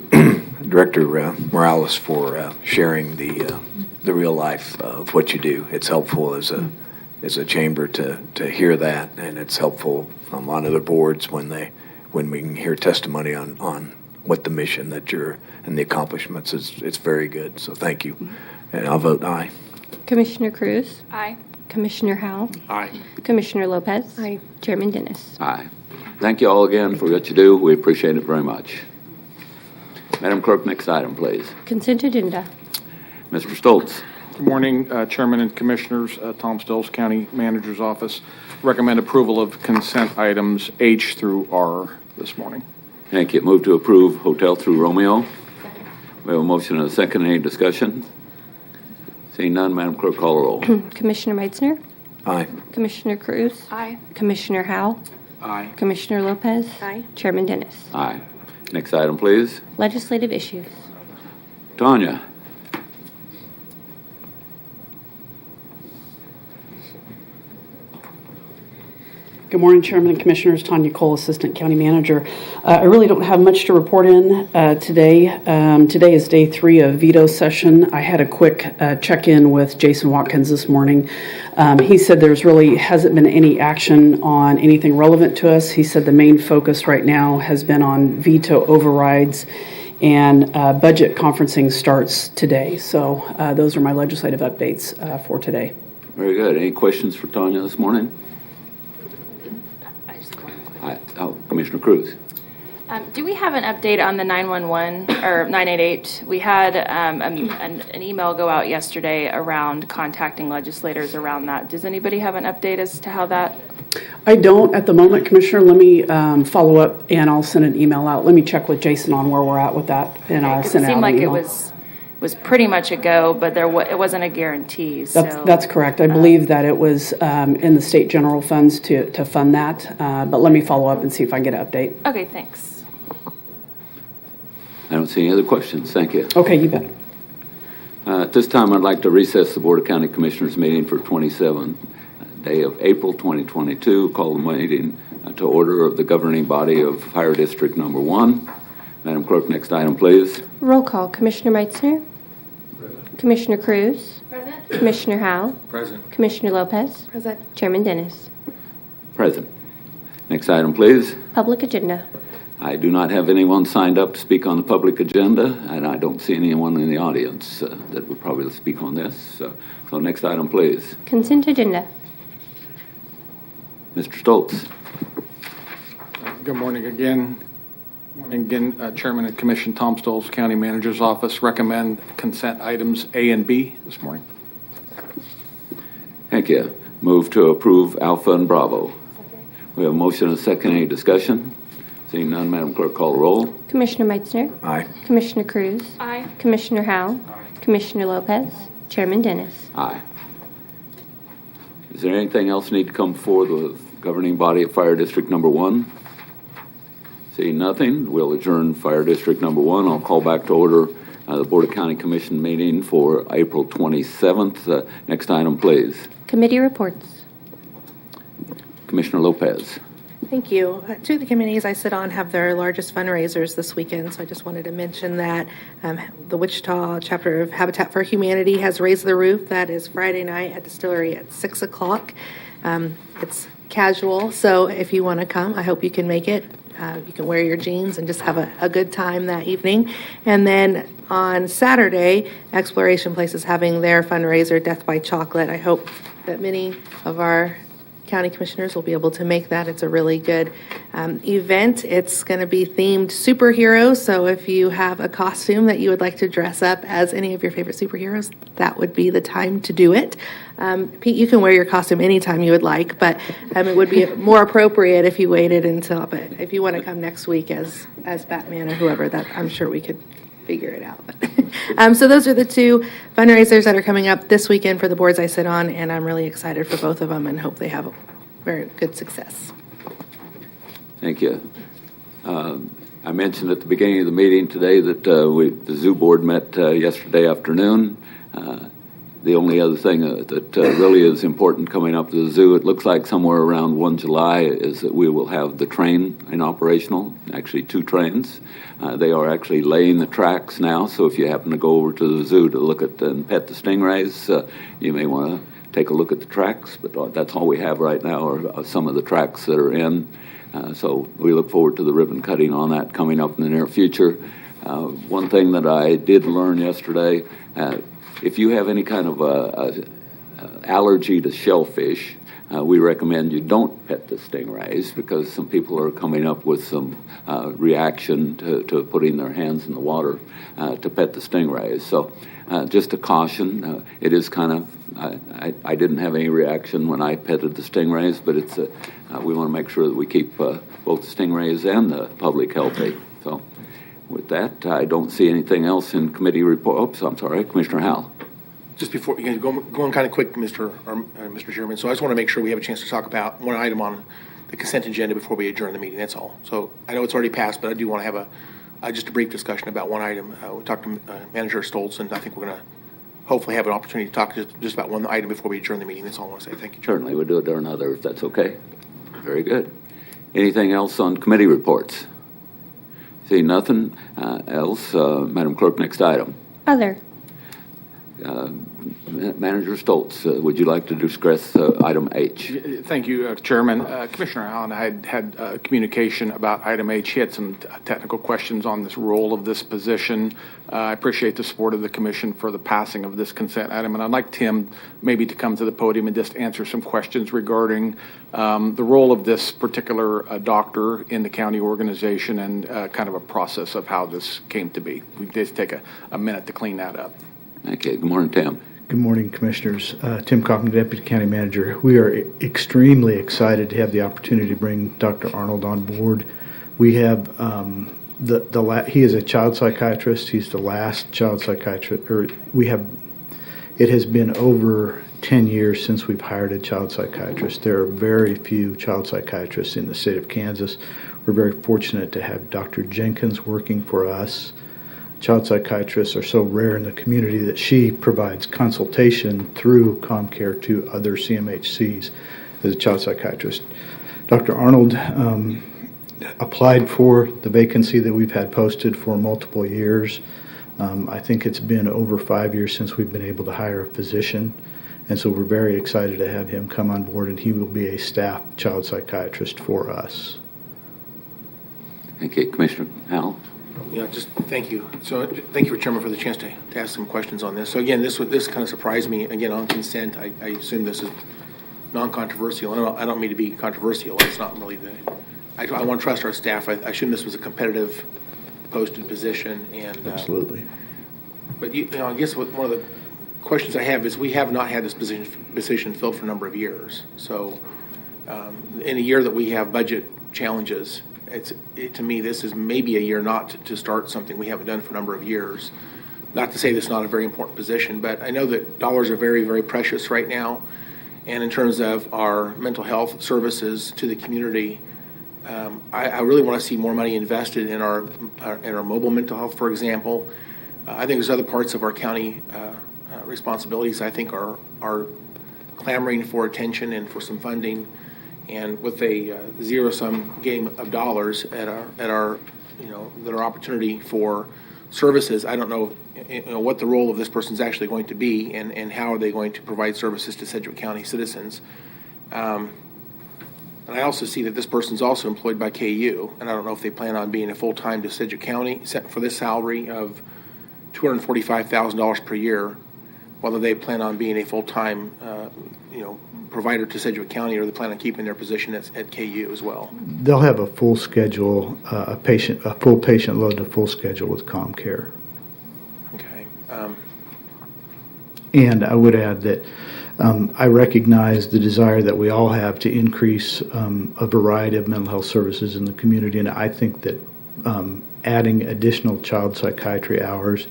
Director Morales, for sharing the real life of what you do. It's helpful as a chamber to hear that, and it's helpful on other boards when we can hear testimony on what the mission that you're and the accomplishments is. It's very good. So thank you, and I'll vote aye. Commissioner Cruz. Aye. Commissioner Howell. Aye. Commissioner Lopez. Aye. Chairman Dennis. Aye. Thank you all again for what you do. We appreciate it very much. Madam Clerk, next item, please. Consent agenda. Mr. Stoltz. Good morning, Chairman and Commissioners. Tom Stills, County Manager's Office. Recommend approval of consent items H through R this morning. Thank you. Move to approve Hotel through Romeo. We have a motion and a second. Any discussion? Seeing none, Madam Clerk, call the roll. Commissioner Meitzner. Aye. Commissioner Cruz. Aye. Commissioner Howell. Aye. Commissioner Lopez. Aye. Chairman Dennis. Aye. Next item, please. Legislative issues. Tanya. Good morning, Chairman and Commissioners. Tanya Cole, Assistant County Manager. I really don't have much to report in today. Today is day 3 of veto session. I had a quick check-in with Jason Watkins this morning. He said there's really hasn't been any action on anything relevant to us. He said the main focus right now has been on veto overrides, and budget conferencing starts today. So those are my legislative updates for today. Very good. Any questions for Tanya this morning? Commissioner Cruz. Do we have an update on the 911 or 988? We had an email go out yesterday around contacting legislators around that. Does anybody have an update as to how that? I don't at the moment, Commissioner. Let me follow up, and I'll send an email out. Let me check with Jason on where we're at with that, and I'll send out an email. It seemed like it was pretty much a go, but it wasn't a guarantee. That's correct. I believe that it was in the state general funds to fund that, but let me follow up and see if I can get an update. Okay, thanks. I don't see any other questions. Thank you. Okay, you bet. At this time, I'd like to recess the Board of County Commissioners meeting for 27th day of April 2022. Call the meeting to order of the governing body of Fire District Number 1. Madam Clerk, next item, please. Roll call. Commissioner Meitzner. Commissioner Cruz. Present. Commissioner Howell. Present. Commissioner Lopez. Present. Chairman Dennis. Present. Next item, please. Public agenda. I do not have anyone signed up to speak on the public agenda, and I don't see anyone in the audience that would probably speak on this. So next item, please. Consent agenda. Mr. Stoltz. Good morning again. Chairman and Commission Tom Stoltz, County Manager's Office. Recommend consent items A and B this morning. Thank you. Move to approve Alpha and Bravo. We have a motion and a second. Any discussion? Seeing none, Madam Clerk, call the roll. Commissioner Meitzner. Aye. Commissioner Cruz. Aye. Commissioner Howell. Commissioner Lopez. Chairman Dennis. Aye. Is there anything else need to come before the governing body of Fire District Number 1? Seeing nothing, we'll adjourn Fire District Number 1. I'll call back to order the Board of County Commission meeting for April 27th. Next item, please. Committee reports. Commissioner Lopez. Thank you. Two of the committees I sit on have their largest fundraisers this weekend, so I just wanted to mention that the Wichita chapter of Habitat for Humanity has Raised the Roof. That is Friday night at Distillery at 6 o'clock. It's casual, so if you want to come, I hope you can make it. You can wear your jeans and just have a good time that evening. And then on Saturday, Exploration Place is having their fundraiser, Death by Chocolate. I hope that many of our county commissioners will be able to make that. It's a really good event. It's going to be themed superheroes, so if you have a costume that you would like to dress up as any of your favorite superheroes, that would be the time to do it. Pete, you can wear your costume anytime you would like, but it would be more appropriate if you waited until, but if you want to come next week as Batman or whoever, that I'm sure we could figure it out. So those are the two fundraisers that are coming up this weekend for the boards I sit on, and I'm really excited for both of them and hope they have a very good success. Thank you. I mentioned at the beginning of the meeting today that the zoo board met yesterday afternoon. The only other thing that really is important coming up to the zoo, it looks like somewhere around 1 July, is that we will have the train in operational, actually 2 trains. They are actually laying the tracks now, so if you happen to go over to the zoo to look at and pet the stingrays, you may want to take a look at the tracks, but that's all we have right now are some of the tracks that are in. So we look forward to the ribbon cutting on that coming up in the near future. One thing that I did learn yesterday, if you have any kind of allergy to shellfish, we recommend you don't pet the stingrays because some people are coming up with some reaction to putting their hands in the water to pet the stingrays. So just a caution, it is kind of, I didn't have any reaction when I petted the stingrays, but it's we want to make sure that we keep both the stingrays and the public healthy. So with that, I don't see anything else in committee report. Oops, I'm sorry, Commissioner Howell. Just before, going kind of quick, Mr. Chairman, so I just want to make sure we have a chance to talk about one item on the consent agenda before we adjourn the meeting, that's all. So I know it's already passed, but I do want to have just a brief discussion about one item. We talked to Manager Stoltz, and I think we're going to hopefully have an opportunity to talk just about one item before we adjourn the meeting. That's all I want to say. Thank you. Certainly, we'll do it during another if that's okay. Very good. Anything else on committee reports? See nothing else. Madam Clerk, next item. Other. Manager Stoltz, would you like to discuss item H? Thank you, Chairman. Commissioner Allen, I had communication about item H. He had some technical questions on this role of this position. I appreciate the support of the commission for the passing of this consent item, and I'd like Tim maybe to come to the podium and just answer some questions regarding the role of this particular doctor in the county organization and kind of a process of how this came to be. We just take a minute to clean that up. Okay, good morning, Tim. Good morning, Commissioners. Tim Kaufman, Deputy County Manager. We are extremely excited to have the opportunity to bring Dr. Arnold on board. We have he is a child psychiatrist. He's the last child psychiatrist. It has been over 10 years since we've hired a child psychiatrist. There are very few child psychiatrists in the state of Kansas. We're very fortunate to have Dr. Jenkins working for us. Child psychiatrists are so rare in the community that she provides consultation through ComCare to other CMHCs as a child psychiatrist. Dr. Arnold applied for the vacancy that we've had posted for multiple years. I think it's been over 5 years since we've been able to hire a physician, and so we're very excited to have him come on board, and he will be a staff child psychiatrist for us. Thank you, Commissioner Howell. Yeah, just thank you. So thank you, Chairman, for the chance to ask some questions on this. So again, this kind of surprised me. Again, on consent, I assume this is non-controversial. I don't mean to be controversial. It's not really I want to trust our staff. I assume this was a competitive posted position. And absolutely. But I guess one of the questions I have is we have not had this position filled for a number of years. So in a year that we have budget challenges, to me, this is maybe a year not to start something we haven't done for a number of years. Not to say this is not a very important position, but I know that dollars are very, very precious right now. And in terms of our mental health services to the community, I really want to see more money invested in our mobile mental health, for example. I think there's other parts of our county responsibilities I think are clamoring for attention and for some funding. And with a zero-sum game of dollars at our opportunity for services, I don't know, what the role of this person is actually going to be, and how are they going to provide services to Sedgwick County citizens. And I also see that this person's also employed by KU, and I don't know if they plan on being a full-time to Sedgwick County for this salary of $245,000 per year, whether they plan on being a full-time, provider to Sedgwick County, or they plan on keeping their position at KU as well. They'll have a full schedule, a full patient load to full schedule with ComCare. Okay. And I would add that I recognize the desire that we all have to increase a variety of mental health services in the community, and I think that adding additional child psychiatry hours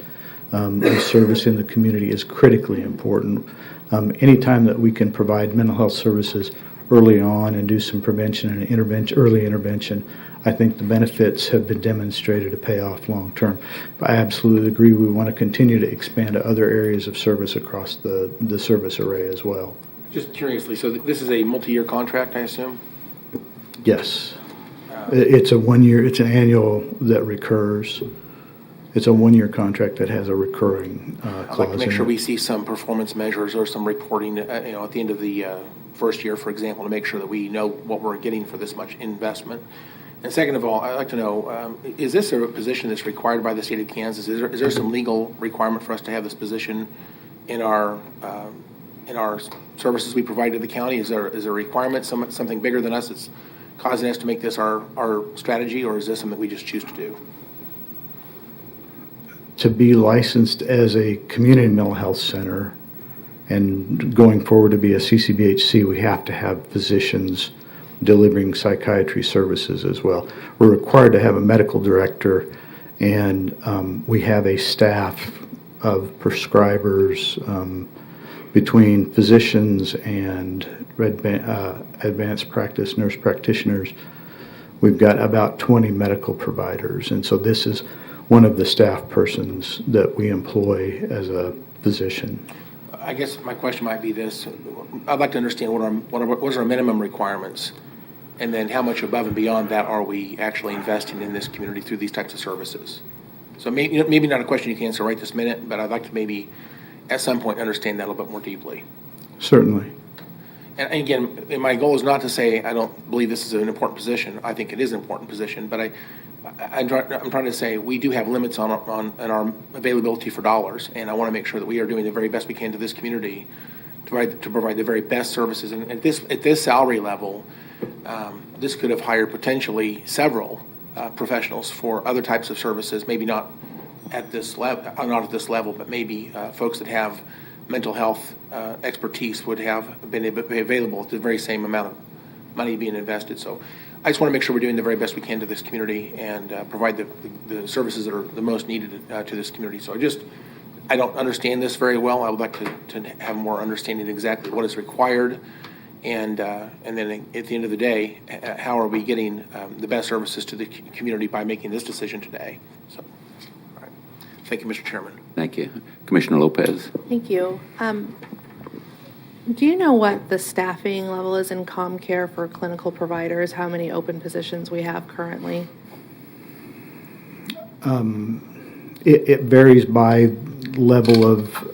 of service in the community is critically important. Anytime that we can provide mental health services early on and do some prevention and early intervention, I think the benefits have been demonstrated to pay off long term. But I absolutely agree. We want to continue to expand to other areas of service across the service array as well. Just curiously, so this is a multi-year contract, I assume? Yes. It's a 1 year, it's an annual that recurs. It's a 1 year contract that has a recurring clause. I'd like to make in sure it. we see some performance measures or some reporting, at the end of the first year, for example, to make sure that we know what we're getting for this much investment. And second of all, I'd like to know, is this a position that's required by the state of Kansas? Is there some legal requirement for us to have this position in our services we provide to the county? Is there a requirement, something bigger than us that's causing us to make this our strategy, or is this something we just choose to do? To be licensed as a community mental health center and going forward to be a CCBHC, we have to have physicians delivering psychiatry services as well. We're required to have a medical director, and we have a staff of prescribers between physicians and advanced practice nurse practitioners. We've got about 20 medical providers, and so this is one of the staff persons that we employ as a physician. I guess my question might be this. I'd like to understand what are our minimum requirements, and then how much above and beyond that are we actually investing in this community through these types of services? So maybe not a question you can answer right this minute, but I'd like to maybe at some point understand that a little bit more deeply. Certainly. And again, my goal is not to say I don't believe this is an important position. I think it is an important position, but I'm trying to say we do have limits on our availability for dollars, and I want to make sure that we are doing the very best we can to this community to provide the very best services. And at this salary level, this could have hired potentially several professionals for other types of services, maybe not at this level, but maybe folks that have mental health expertise would have been available at the very same amount of money being invested. So I just want to make sure we're doing the very best we can to this community and provide the services that are the most needed to this community. So I don't understand this very well. I would like to have more understanding exactly what is required, and then at the end of the day, how are we getting the best services to the community by making this decision today? So, all right. Thank you, Mr. Chairman. Thank you. Commissioner Lopez. Thank you. Do you know what the staffing level is in ComCare for clinical providers? How many open positions we have currently? It varies by level of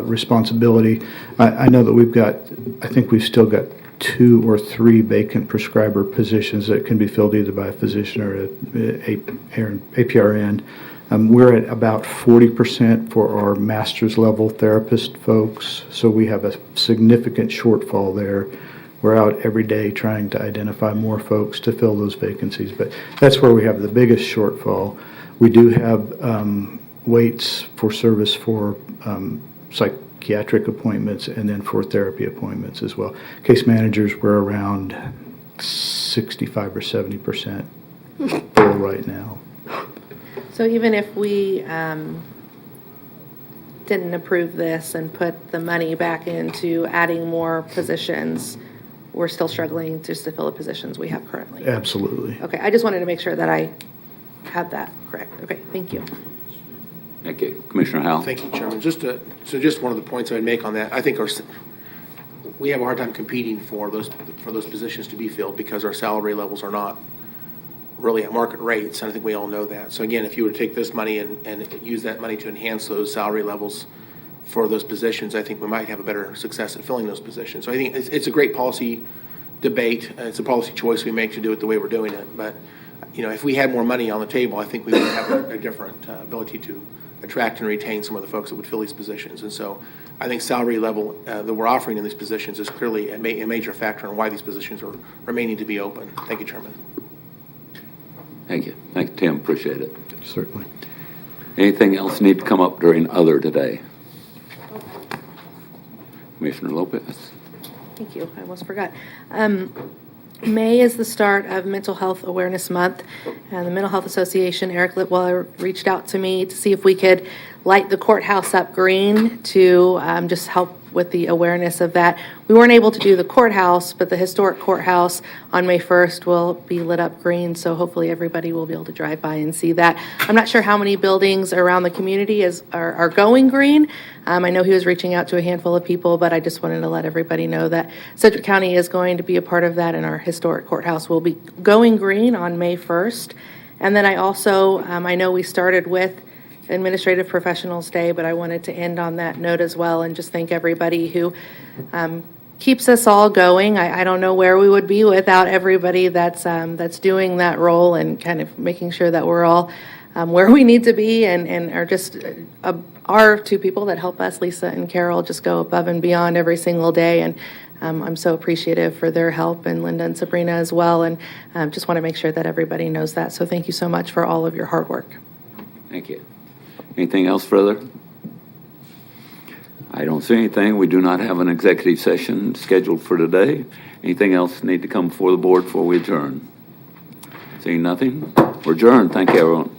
responsibility. I know that I think we've still got 2 or 3 vacant prescriber positions that can be filled either by a physician or APRN. We're at about 40% for our master's level therapist folks, so we have a significant shortfall there. We're out every day trying to identify more folks to fill those vacancies, but that's where we have the biggest shortfall. We do have waits for service for psychiatric appointments and then for therapy appointments as well. Case managers, we're around 65 or 70% full right now. So even if we didn't approve this and put the money back into adding more positions, we're still struggling just to fill the positions we have currently? Absolutely. Okay, I just wanted to make sure that I have that correct. Okay, thank you. Thank you. Commissioner Howell. Thank you, Chairman. Just one of the points I'd make on that, I think we have a hard time competing for those positions to be filled because our salary levels are not really at market rates, and I think we all know that. So again, if you were to take this money and use that money to enhance those salary levels for those positions, I think we might have a better success at filling those positions. So I think it's a great policy debate. It's a policy choice we make to do it the way we're doing it. But if we had more money on the table, I think we would have a different ability to attract and retain some of the folks that would fill these positions. And so I think salary level that we're offering in these positions is clearly a major factor in why these positions are remaining to be open. Thank you, Chairman. Thank you. Thank you, Tim. Appreciate it. Certainly. Anything else need to come up during other today? Commissioner Lopez. Thank you. I almost forgot. May is the start of Mental Health Awareness Month, and the Mental Health Association, Eric Litwell, reached out to me to see if we could light the courthouse up green to just help with the awareness of that. We weren't able to do the courthouse, but the historic courthouse on May 1st will be lit up green, so hopefully everybody will be able to drive by and see that. I'm not sure how many buildings around the community are going green. I know he was reaching out to a handful of people, but I just wanted to let everybody know that Sedgwick County is going to be a part of that, and our historic courthouse will be going green on May 1st. And then I also, I know we started with Administrative Professionals Day, but I wanted to end on that note as well and just thank everybody who keeps us all going. I don't know where we would be without everybody that's doing that role and kind of making sure that we're all where we need to be and are just our two people that help us, Lisa and Carol, just go above and beyond every single day. And I'm so appreciative for their help, and Linda and Sabrina as well, and just want to make sure that everybody knows that. So thank you so much for all of your hard work. Thank you. Anything else further? I don't see anything. We do not have an executive session scheduled for today. Anything else need to come before the board before we adjourn? Seeing nothing, we're adjourned. Thank you, everyone.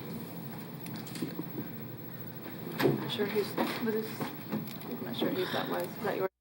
I'm not sure whose that was. Is that yours?